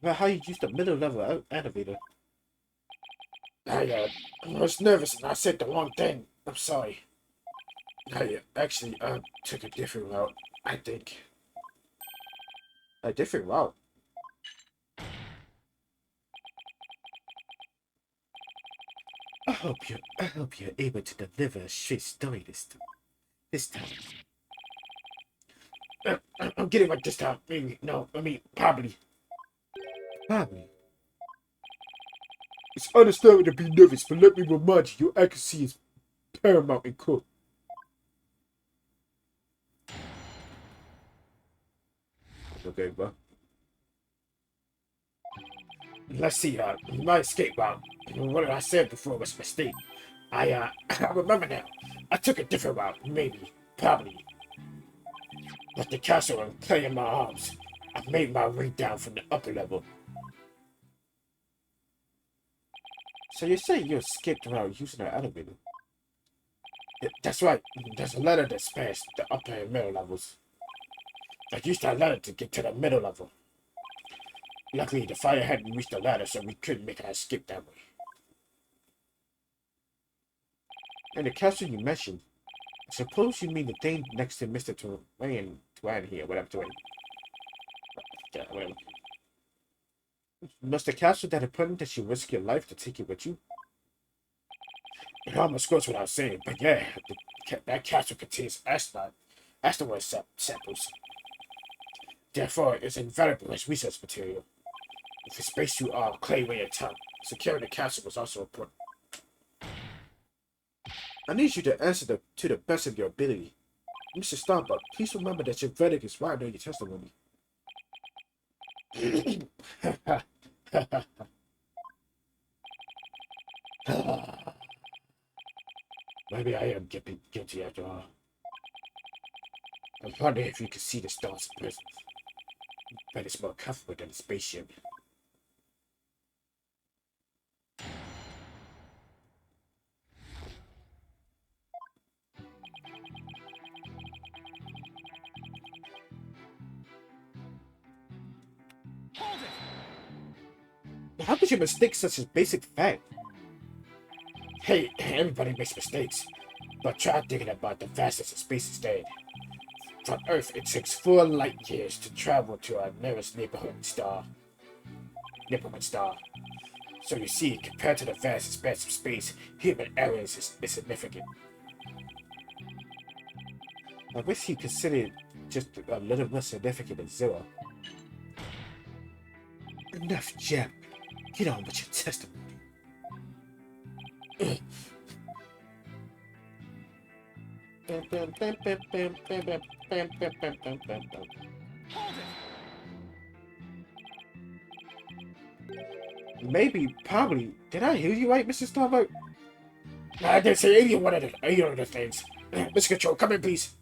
about how you used the middle level elevator? I was nervous and I said the wrong thing. I'm sorry. Actually, took a different route, I think. A different route? I hope you're able to deliver a straight story this time. I'm getting right this time. Maybe. No, I mean, probably. Probably. It's understandable to be nervous, but let me remind you, your accuracy is paramount in court. Okay, bro. Let's see, my escape route. What I said before was a mistake. I remember now. I took a different route, maybe, probably. But the castle and play in my arms. I made my way down from the upper level. So you're saying you escaped route using an elevator? Yeah, that's right. There's a ladder that spans the upper and middle levels. I used that ladder to get to the middle level. Luckily, the fire hadn't reached the ladder, so we couldn't make an escape that way. And the castle you mentioned, I suppose you mean the thing next to Mr. Twain here, whatever Twain. Yeah, whatever. Was the castle that important that you risk your life to take it with you? It almost goes without saying, but yeah, that castle contains asteroid samples. Therefore, it's invaluable as research material. If a spacesuit arm, clay and tongue, securing the castle was also important. I need you to answer to the best of your ability. Mr. Starbuck, please remember that your verdict is right on your testimony. Maybe I am guilty after all. I wonder if you can see the stars in presence. But it's more comfortable than a spaceship. Hold it! How could you mistake such a basic fact? Hey, everybody makes mistakes. But try thinking about the vastness of space instead. From Earth, it takes 4 light years to travel to our nearest neighborhood star. So you see, compared to the vast expanse of space, human error is insignificant. I wish he considered just a little more significant than 0. Enough jabbering. Get on with your testimony. Maybe, probably. Did I hear you right, Mr. Starbuck? I didn't say either one of the things. Mr. Control, come in, please.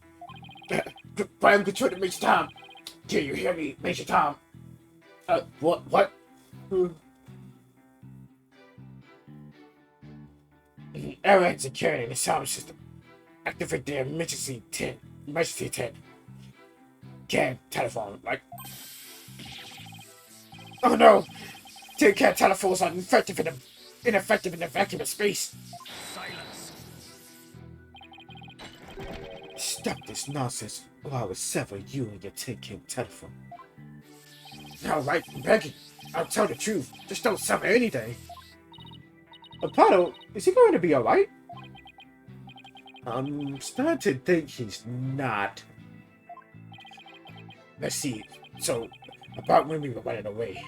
Prime Control to Major Tom. Can you hear me, Major Tom? What? Error in security in the sound system. Activate the emergency 10. Can telephone, like. Oh no! 10 can telephones are ineffective in the vacuum of space. Silence. Stop this nonsense, or I will sever you and your 10 can telephone. Alright, I'm begging. I'll tell the truth. Just don't sever anything. Apollo, is he going to be alright? I'm starting to think he's not. Let's see. So, about when we were running away.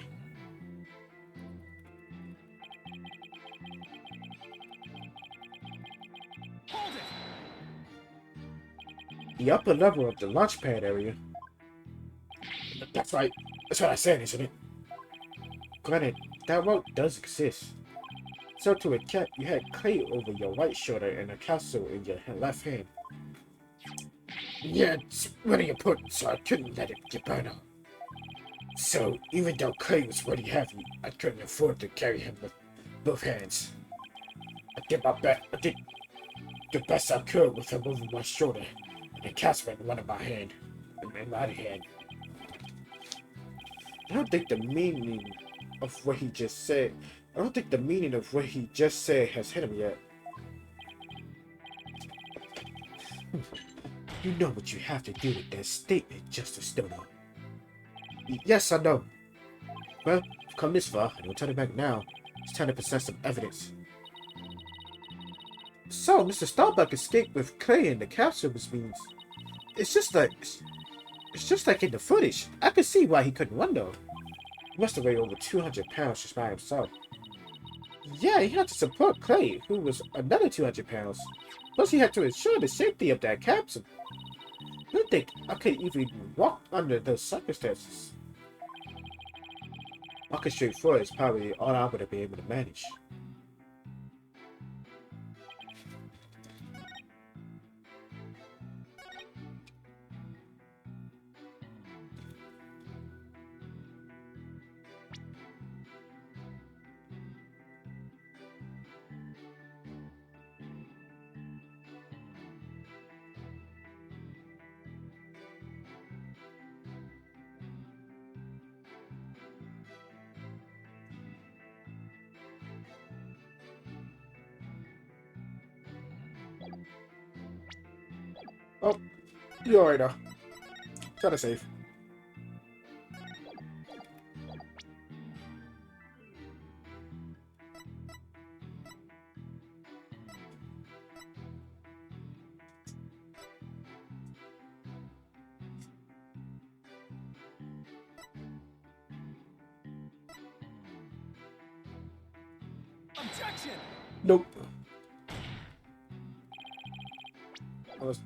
Hold it! The upper level of the launch pad area. That's right. That's what I said, isn't it? Granted, that route does exist. So to a cat, you had clay over your right shoulder and a castle in your left hand. Yeah, it's really important, so I couldn't let it get burned out. So, even though Clay was really heavy, I couldn't afford to carry him with both hands. I did the best I could with him over my shoulder, and the capsule in one of my hand, in my other hand. I don't think the meaning of what he just said. I don't think the meaning of what he just said has hit him yet. You know what you have to do with that statement, Justice Stoner. Yes, I know. Well, we've come this far, and we'll turn it back now. It's time to possess some evidence. So, Mr. Starbuck escaped with Clay in the capsule, which means it's just like in the footage. I could see why he couldn't run though. He must have weighed over 200 pounds just by himself. Yeah, he had to support Clay, who was another 200 pounds. Plus, he had to ensure the safety of that capsule. I don't think I could even walk under those circumstances. Walking straight forward is probably all I would have been able to manage. Oh, you already know. Try to save. Objection! Nope. I was,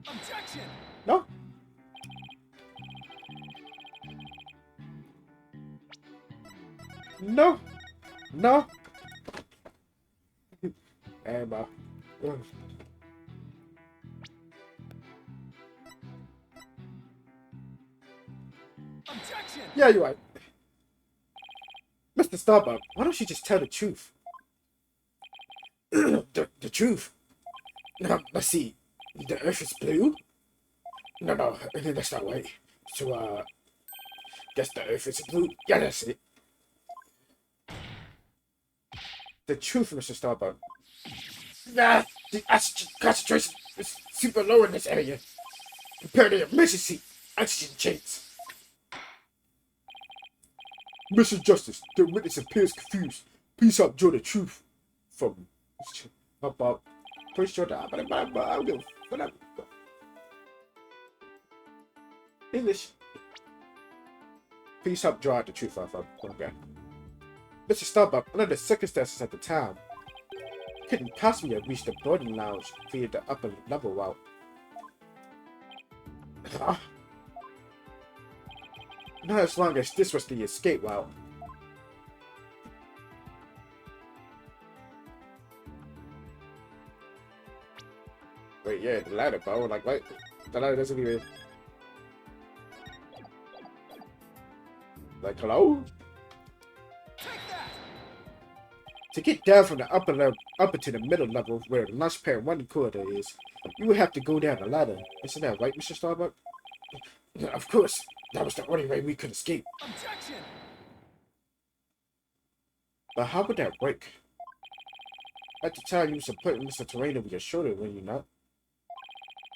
Objection! no. No. No. And, Objection! yeah, you're right. Mr. Starbuck, why don't you just tell the truth? the truth? Now, let's see. The Earth is blue? No, that's not right. So, guess the Earth is blue? Yeah, that's it. The truth, Mr. Starbuck. Nah, the oxygen concentration is super low in this area. Prepare the emergency oxygen chains. Mr. Justice, the witness appears confused. Please help draw the truth from about. Pretty sure that I don't give whatever. English. Please help draw out the truth from okay. Mr. Starbuck, under the circumstances at the time, couldn't possibly have reached the boarding lounge via the upper level route. Not as long as this was the escape route. Wait, yeah, the ladder, bro. Like, what? The ladder doesn't even... Like, hello? Take that! To get down from the upper level, upper to the middle level where the launch pad 1 corridor is, you would have to go down the ladder. Isn't that right, Mr. Starbuck? Of course. That was the only way we could escape. Objection! But how would that work? At the time, you were putting Mr. Terrain over your shoulder, were you not?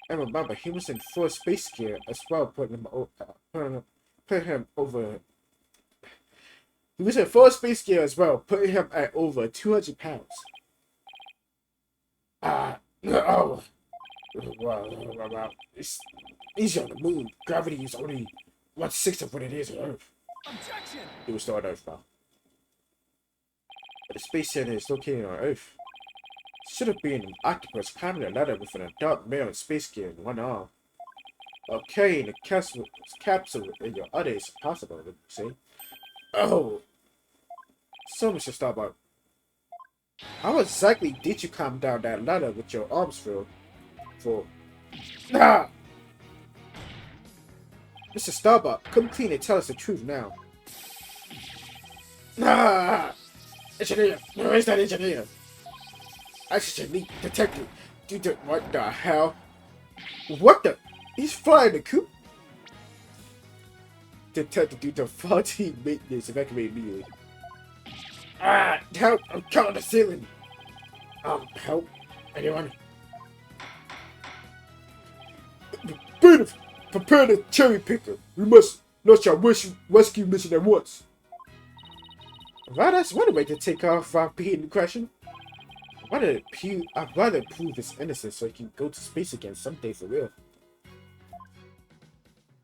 And remember, he was in full space gear as well, putting him over. He was in full space gear as well, putting him at over 200 pounds. Oh. Well, it's easy on the moon. Gravity is only 1/6 of what it is on Earth. Objection! It was still on Earth now. But the space center is located on Earth. Should have been an octopus climbing a ladder with an adult male in space gear in one arm. While carrying a capsule in your other is impossible, see? Oh! So, Mr. Starbuck, How exactly did you climb down that ladder with your arms for? Ah! Mr. Starbuck, come clean and tell us the truth now. Ah! Engineer! Where is that engineer? Oxygen leak detected. What the hell? What the? He's flying the coop? Detected due to faulty maintenance. Evacuate immediately. Ah! Help! I'm caught on the ceiling. Help? Anyone? Beat prepare the cherry picker. We must launch our rescue mission at once. Well, that's one way to take off our being crashing. I'd rather prove his innocence so he can go to space again someday for real.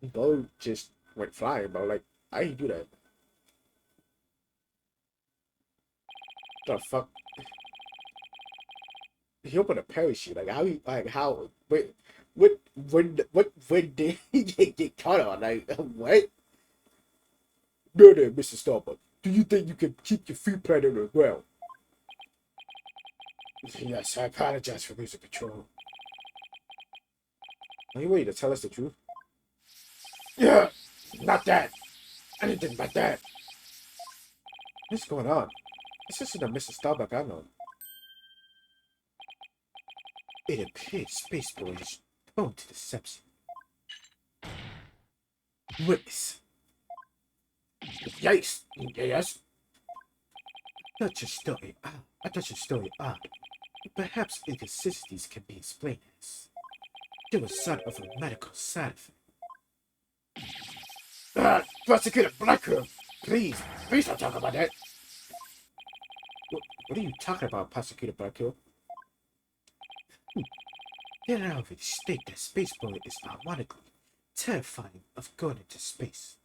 Bo just went flying, bro. Like, how you do that? The fuck? He opened a parachute. Wait, when did he get caught on? Like, what? No, there, Mr. Starbuck. Do you think you can keep your feet planted on the ground? Yes, I apologize for losing control. Are you ready to tell us the truth? Yeah, not that. Anything but that. What's going on? This isn't the Mr. Starbuck I know. It appears Space Boy is prone to deception. Witness. Yikes. Yes. I thought your story odd. Perhaps inconsistencies can be explained as there was sort of a medical side effect. Prosecutor Blackcurve, please don't talk about that. What are you talking about, Prosecutor Blackcurve? Did I already state that Spaceboy is ironically terrifying of going into space?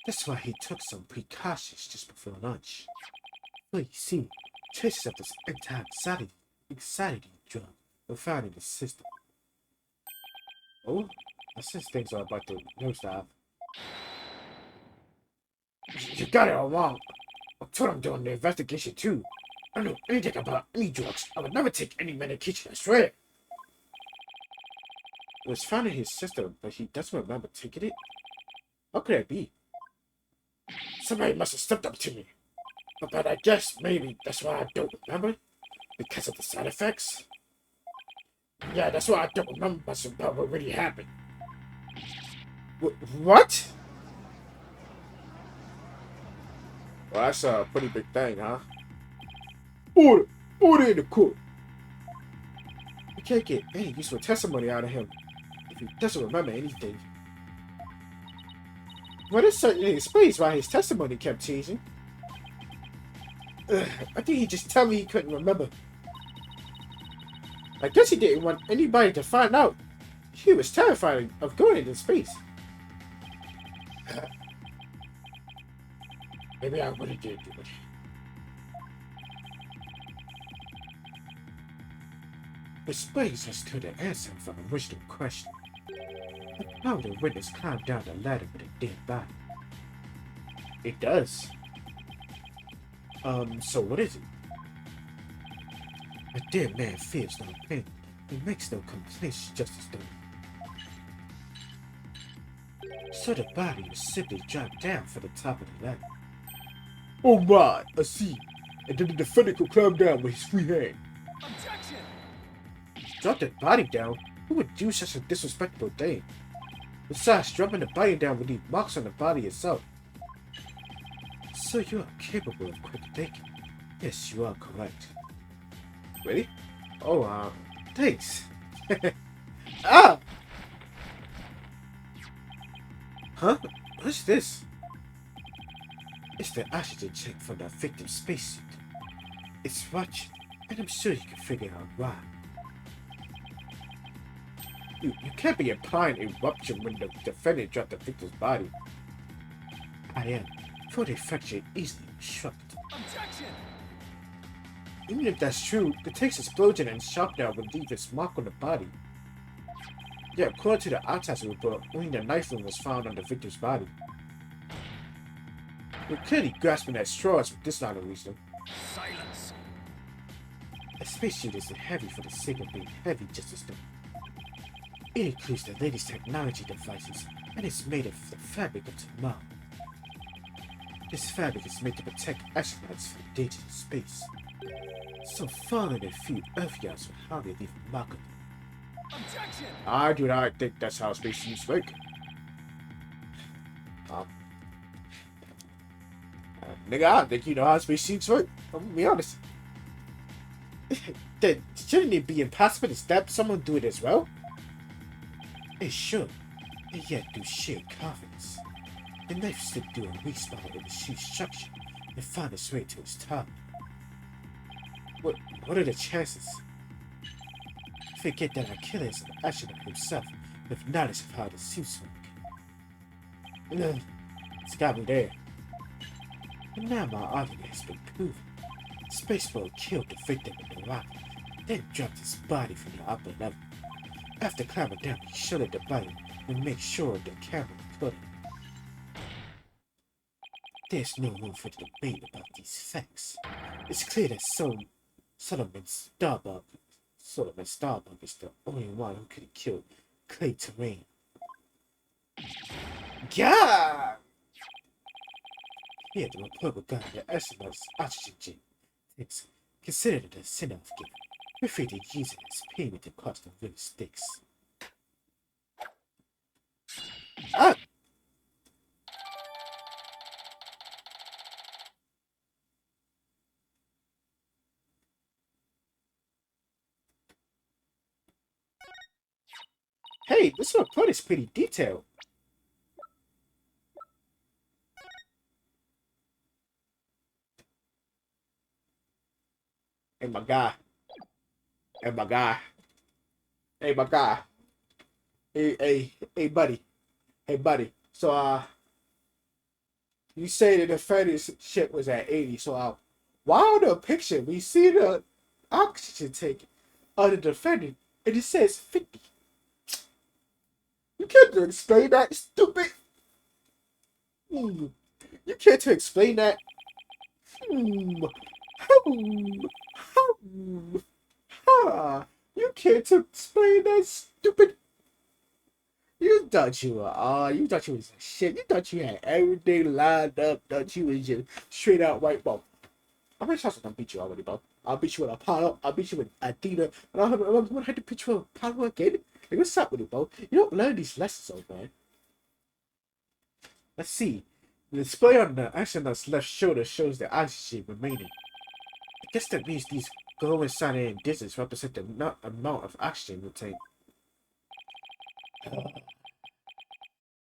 That's why he took some precautions just before lunch. Well, you see, traces of this anti-anxiety drug were found in his system. Oh, I sense things are about to nosedive. You got it all wrong. I told I'm doing the investigation too. I don't know anything about any drugs. I would never take any medication, I swear. It was found in his system, but he doesn't remember taking it? How could that be? Somebody must have stepped up to me. But I guess maybe that's why I don't remember. Because of the side effects? Yeah, that's why I don't remember much about what really happened. What? Well, that's a pretty big thing, huh? Order in the court. We can't get any useful testimony out of him if he doesn't remember anything. Well, this certainly explains why his testimony kept changing. I think he just told me he couldn't remember. I guess he didn't want anybody to find out. He was terrified of going into space. Maybe I would have did do it. This brings us to the answer for the original question. How did the witness climb down the ladder with a dead body? It does. So what is it? A dead man feels no pain. He makes no complaints, Justice done. So the body was simply dropped down from the top of the ladder. Oh my, I see. And then the defendant could climb down with his free hand. Objection! Drop the body down? Who would do such a disrespectful thing? Besides, dropping the body down would leave marks on the body itself. So you are capable of quick thinking. Yes, you are correct. Really? Oh, thanks. Ah! Huh? What's this? It's the oxygen check from the victim's spacesuit. It's watching, and I'm sure you can figure out why. You can't be implying a rupture when the defendant dropped the victim's body. I am. For the fracture easily shrugged. Objection! Even if that's true, the tank's explosion and sharpener would leave its mark on the body. Yeah, according to the autopsy report, only the knife wound was found on the victim's body. We're clearly grasping at straws with this line of reasoning. Silence! A spacesuit isn't heavy for the sake of being heavy, just as though. It includes the latest technology devices and is made of the fabric of tomorrow. This fabric is made to protect astronauts from dangers in space. So far than a few Earth yards will hardly leave a mark on them. Objection! I do not think that's how spacesuits work. Nigga, I don't think you know how spacesuits work. I'm gonna be honest. Then shouldn't it be impossible to stab someone do it as well? It should, and yet through sheer confidence, the knife slipped through a weak spot in the shoe's structure and found its way to its top. What are the chances? Forget that our killer is an astronaut himself with knowledge of how the suits work. It's got me there. And now my argument has been proven. Spaceball killed the victim in the rocket, then dropped his body from the upper level. After climbing down, he shielded the body and made sure the camera recorded it. There's no room for debate about these facts. It's clear that Solomon Starbuck is the only one who could have killed Clay Terrain. God! He had the report gun the astronaut's oxygen tanks, considered it a send-off gift. We're free to use it as payment to cost of real stakes. Ah! Hey, this report is pretty detailed. Hey, my guy. Hey, my guy. Hey, my guy. Hey, buddy. Hey, buddy. So, you say the defendant's shit was at 80. So, why on the picture we see the oxygen tank of the defendant and it says 50? You can't explain that, stupid. You can't explain that. You can't explain that, stupid. You thought you was shit. You thought you had everything lined up. Thought you was just straight out white ball. I'm gonna try to beat you already, bro. I'll beat you with Apollo. I'll beat you with Athena. And I'm gonna have to beat you with Apollo again. Like, what's up with you, bro? You don't learn these lessons, old man. Let's see. The display on the astronaut's left shoulder shows the oxygen remaining. I guess that means these glowing sign and digits represent the amount of oxygen retained.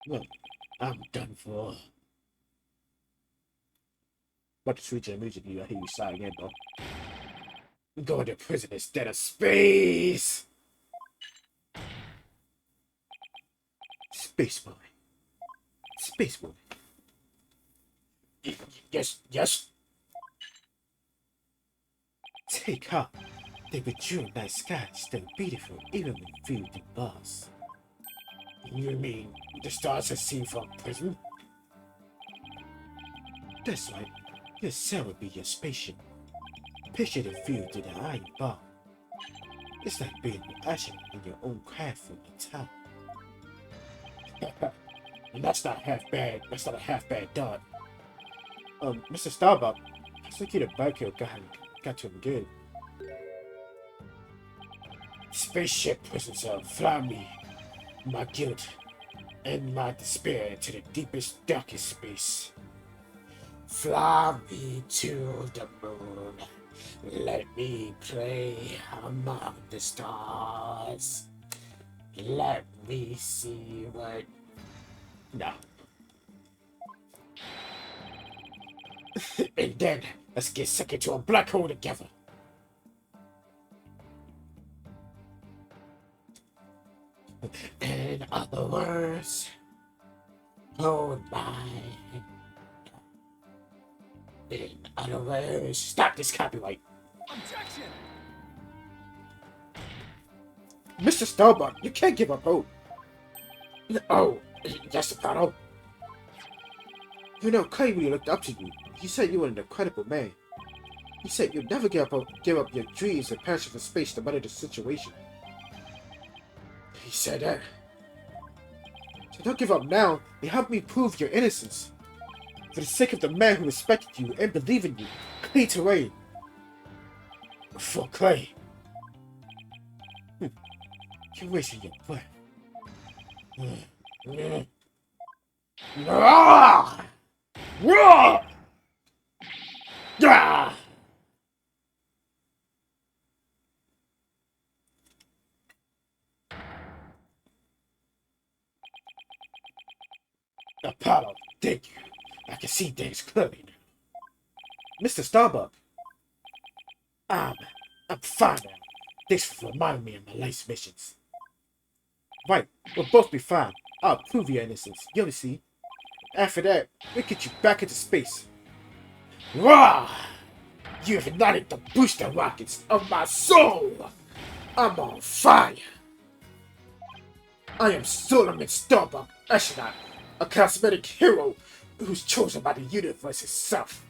Look, I'm done for. About to switch immediately. I hear you sigh again, bro. I'm going to prison instead of space. Space boy. Space boy. Yes. Take up. They withdrew night sky, still beautiful, even when viewed in bars. You mean the stars are seen from prison? That's right. Your cell would be your spaceship. Picture the view through the iron bar. It's like being an astronaut in your own craft from the top. And that's not half bad. That's not a half bad thought. Mr. Starbuck, I think you the Barkill got to him good. Spaceship prisons fly me, my guilt, and my despair into the deepest, darkest space. Fly me to the moon. Let me play among the stars. Let me see what... No. And then, let's get sucked into a black hole together. In other words, hold my... In other words, stop this copyright. Objection! Mr. Starbuck, you can't give up hope. Oh, yes, Apollo. You know, Clay really looked up to you. He said you were an incredible man. You said you'd never give up your dreams and passion for space no matter the situation. He said that. So don't give up now and help me prove your innocence. For the sake of the man who respected you and believed in you, Clay Terrain. For Clay. You're wasting your breath. Ah! Ah! Ah! Apollo, thank you. I can see things clearly now. Mr. Starbuck. I'm fine now. Thanks for reminding me of my life's missions. Right, we'll both be fine. I'll prove your innocence. You'll see. After that, we'll get you back into space. Rah! You have ignited the booster rockets of my soul! I'm on fire! I am Solomon Starbuck Astronaut, a cosmetic hero who's chosen by the universe itself.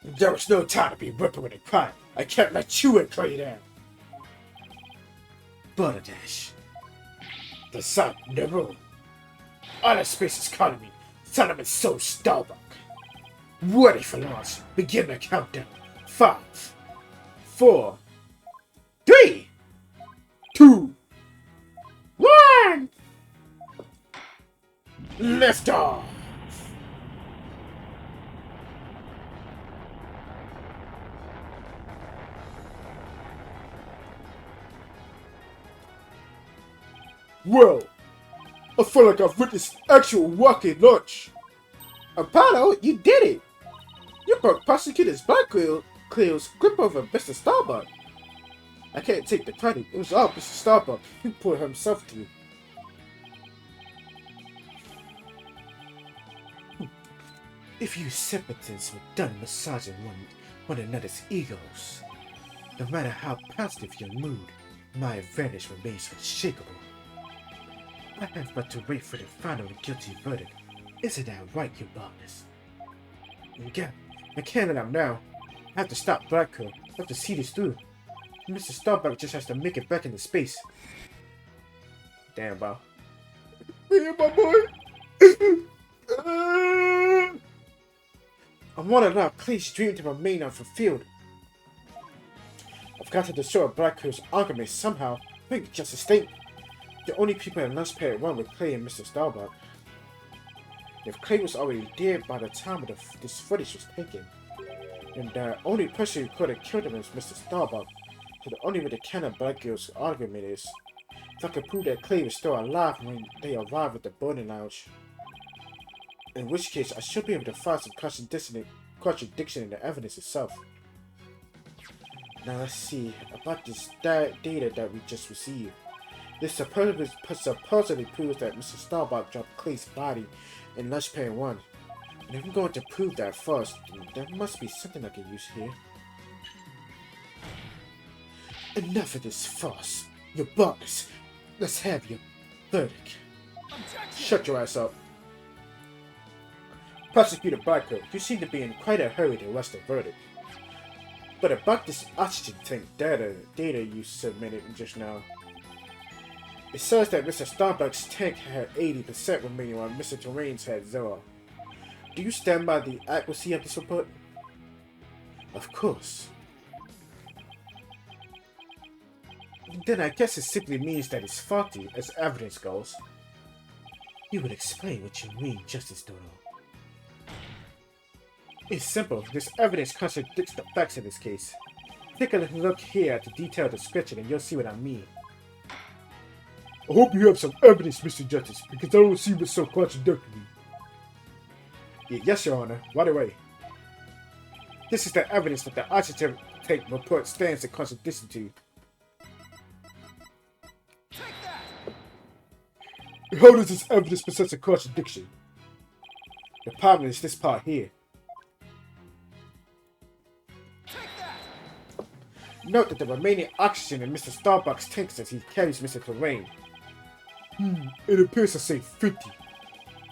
There was no time to be whimpering and crying. I can't let you and Clay down. Butterdash. The sun, the moon. Outer space is calling me. Solomon Soul Starbuck. Ready for launch. Begin the countdown. 5, 4, 3, 2, 1. Lift off. Well, I feel like I've witnessed actual rocket launch. Apollo, you did it! You broke Prosecutor's Blackclear's grip over Mr. Starbuck. I can't take the credit. It was all Mr. Starbuck who put himself through. If you simpletons were done massaging one another's egos, no matter how positive your mood, my advantage remains unshakable. I have but to wait for the final and guilty verdict. Isn't that right, you bogus? I can't let him now. I have to stop Black Girl. I have to see this through. Mr. Starbuck just has to make it back into space. Damn, bro. Yeah, my boy. I want to allow Clay's dream to remain unfulfilled. I've got to destroy Black Girl's argument somehow. Make just a statement. The only people in Lunch Pad 1 were Clay and Mr. Starbuck. If Clay was already dead by the time this footage was taken, and the only person who could have killed him was Mr. Starbuck, so the only way to counter Black Girl's argument is if I could prove that Clay was still alive when they arrived at the boarding lounge. In which case, I should be able to find some contradiction in the evidence itself. Now let's see about this data that we just received. This supposedly proves that Mr. Starbuck dropped Clay's body in Lunch Pad 1. And if I'm going to prove that first, there must be something I can use here. Enough of this farce. You're bogus. Let's have your verdict. Shut your ass up. Prosecutor Barker, you seem to be in quite a hurry to rush the verdict. But about this oxygen tank data you submitted just now, it says that Mr. Starbuck's tank had 80% remaining while Mr. Terrain's had 0. Do you stand by the accuracy of this report? Of course. Then I guess it simply means that it's faulty as evidence goes. You would explain what you mean, Justice Dodo. It's simple. This evidence contradicts the facts in this case. Take a look here at the detailed description and you'll see what I mean. I hope you have some evidence, Mr. Justice, because I don't see what's so contradictory. Yes, Your Honor. Right away. This is the evidence that the oxygen tank report stands in contradiction to. How does this evidence possess a contradiction? The problem is this part here. Note that the remaining oxygen in Mr. Starbuck's tank says he carries Mr. Terrain. It appears to say 50.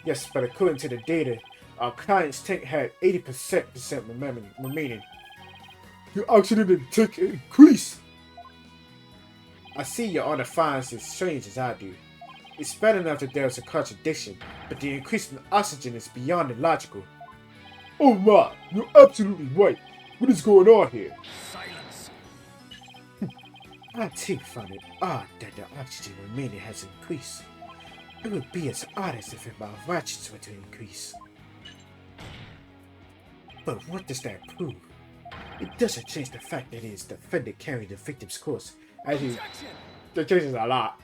Yes, but according to the data Our client's tank had 80% remaining. Your oxygen tank increased. I see Your Honor finds it strange as I do. It's bad enough that there's a contradiction, but the increase in oxygen is beyond illogical. Oh my, you're absolutely right. What is going on here? Silence. I too find it odd that the oxygen remaining has increased. It would be as odd as if my ratchets were to increase. But what does that prove? It doesn't change the fact that it is the defendant carrying the victim's corpse. As you, that changes a lot.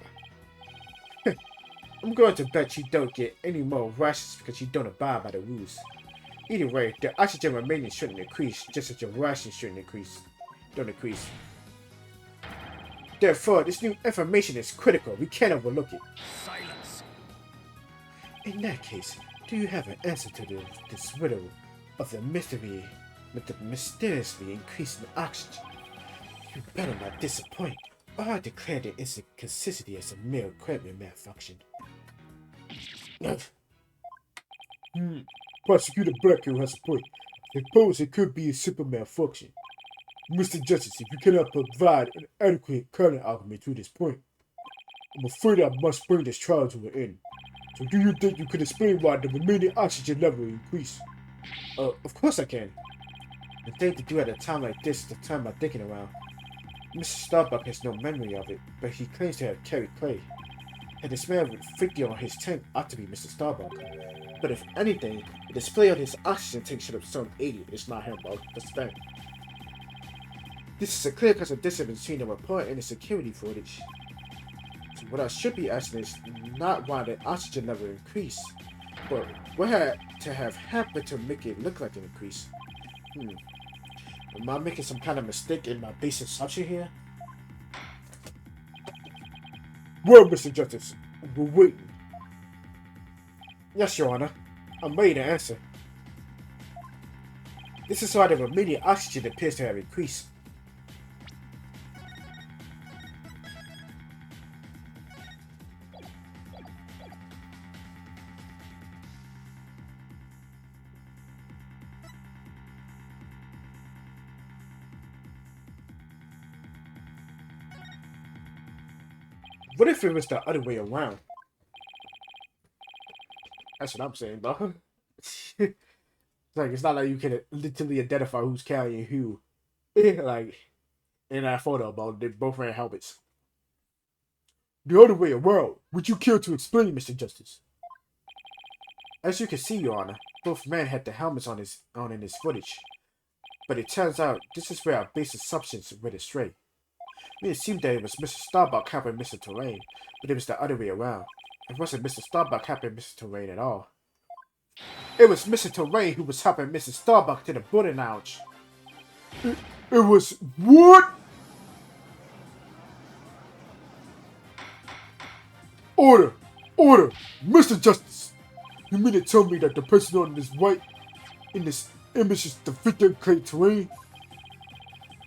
I'm going to bet you don't get any more rations because you don't abide by the rules. Either way, the oxygen remaining shouldn't increase, just as your rations shouldn't increase. Don't increase. Therefore, this new information is critical. We can't overlook it. Silence. In that case, do you have an answer to this riddle of the mystery with the mysteriously increasing oxygen? You better not disappoint, or I declare the inconsistency as a mere equipment malfunction. Prosecutor Blackill has a point. I suppose it could be a simple malfunction. Mr. Justice, if you cannot provide an adequate counter argument to this point, I'm afraid I must bring this trial to an end. So do you think you could explain why the remaining oxygen level increased? Of course I can. The thing to do at a time like this is to turn my thinking around. Mr. Starbuck has no memory of it, but he claims to have carried clay. And the smell of figure on his tank ought to be Mr. Starbuck. But if anything, the display on his oxygen tank should have shown 80. It's not him, bro. That's the thing. This is a clear contradiction between the report and the security footage. So what I should be asking is not why the oxygen level increased, but what had to have happened to make it look like an increase. Am I making some kind of mistake in my base assumption here? Well, Mr. Justice, we're waiting. Yes, Your Honor. I'm ready to answer. This is why the remaining oxygen appears to have increased. What if it was the other way around? That's what I'm saying, bro. It's not like you can literally identify who's carrying who. Like, in that photo, bro, they both wearing helmets. The other way around. Would you care to explain, Mr. Justice? As you can see, Your Honor, both men had the helmets on in this footage. But it turns out this is where our base assumptions went astray. We assumed that it was Mr. Starbuck helping Mr. Terrain, but it was the other way around. It wasn't Mr. Starbuck helping Mr. Terrain at all. It was Mr. Terrain who was helping Mr. Starbuck to the boarding lounge. It was what? Order! Order! Mr. Justice! You mean to tell me that the person on this right in this image is the victim clay Terrain?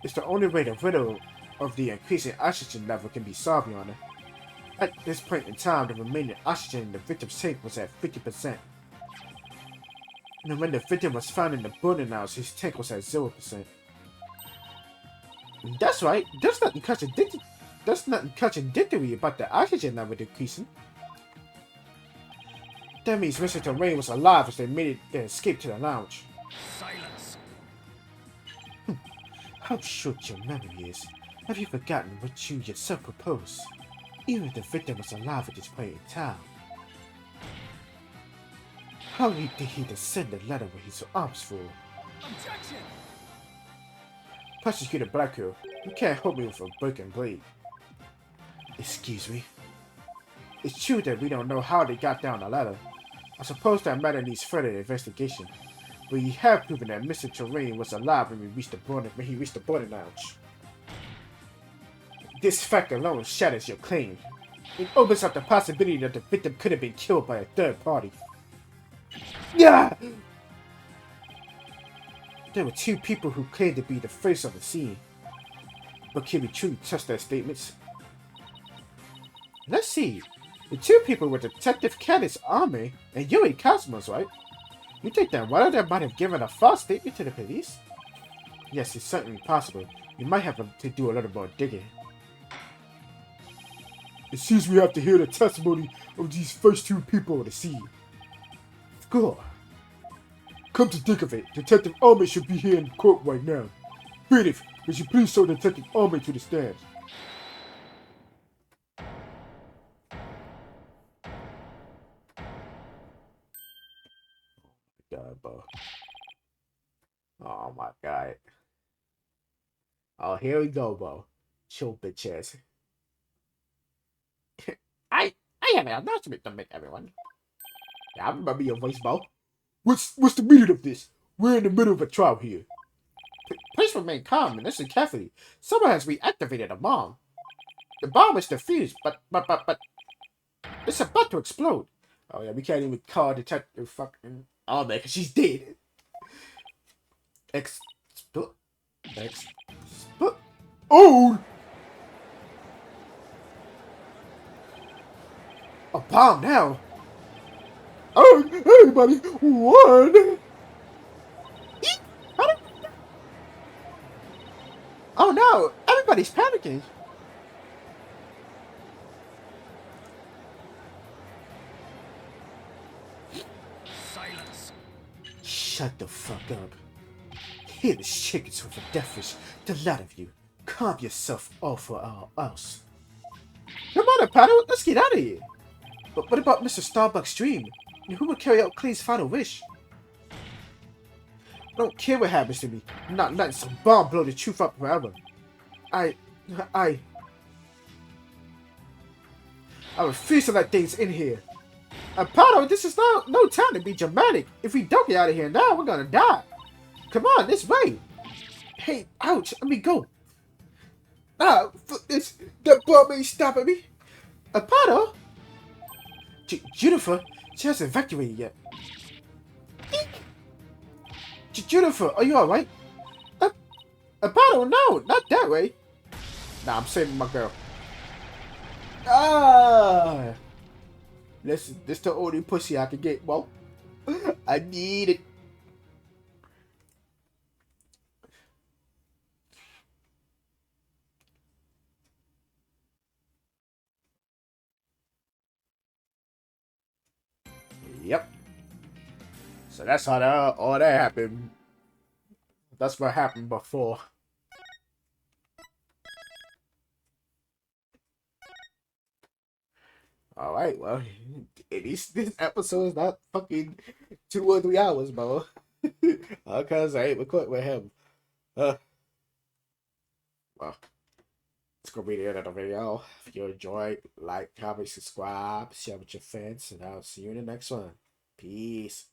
It's the only way the riddle of the increasing oxygen level can be solved, Your Honor. At this point in time, the remaining oxygen in the victim's tank was at 50%. And when the victim was found in the boarding house, his tank was at 0%. That's right. There's nothing contradictory about the oxygen level decreasing. That means Mr. Terrain was alive as they made their escape to the lounge. Silence. How short your memory is. Have you forgotten what you yourself proposed? Even if the victim was alive at this point in time. How did he send the letter with his arms full? Objection. Prosecutor Blackill, you can't hold me with a broken blade. Excuse me. It's true that we don't know how they got down the ladder. I suppose that matter needs further investigation. But you have proven that Mr. Terrain was alive when he reached the boarding lounge. This fact alone shatters your claim. It opens up the possibility that the victim could have been killed by a third party. Yeah! There were two people who claimed to be the face of the scene. But can we truly trust their statements? Let's see. The two people were Detective Candice Army and Yuri Cosmos, right? You think that one of them might have given a false statement to the police? Yes, it's certainly possible. You might have to do a little more digging. It seems we have to hear the testimony of these first two people on the scene. Score. Come to think of it, Detective Almond should be here in court right now. Bailiff, would you please show Detective Almond to the stand? God, bro. Oh my god. Oh, here we go, bro. Chill, bitch ass. I have an announcement to make, everyone. Yeah, I remember your voice, bro. What's the meaning of this? We're in the middle of a trial here. Please remain calm and listen carefully. Someone has reactivated a bomb. The bomb is defused, but it's about to explode. Oh yeah, we can't even call Detective fucking oh man, cause she's dead. Explode. Oh! A bomb now! Oh, hey buddy, one! Oh no! Everybody's panicking! Silence. Shut the fuck up. Here the chickens with a death wish. The lot of you. Calm yourself off or else. Come on, Paddle, let's get out of here. But what about Mr. Starbucks' dream? And who would carry out Clay's final wish? I don't care what happens to me. I'm not letting some bomb blow the truth up forever. I refuse to let things in here. Apollo, this is no time to be dramatic. If we don't get out of here now, we're gonna die. Come on, this way. Hey, ouch, let me go. Ah, this, that bomb ain't stopping me. Apollo? Jennifer, she hasn't evacuated yet. Jennifer, are you alright? Apollo, no, not that way. Nah, I'm saving my girl. Ah! Listen, this the only pussy I can get, bro. I need it. Yep. So that's how all that happened. That's what happened before. Alright, well, this episode is not fucking 2 or 3 hours, bro. Because I ain't recording with him. Well, it's gonna be the end of the video. If you enjoyed, like, comment, subscribe, share with your friends, and I'll see you in the next one. Peace.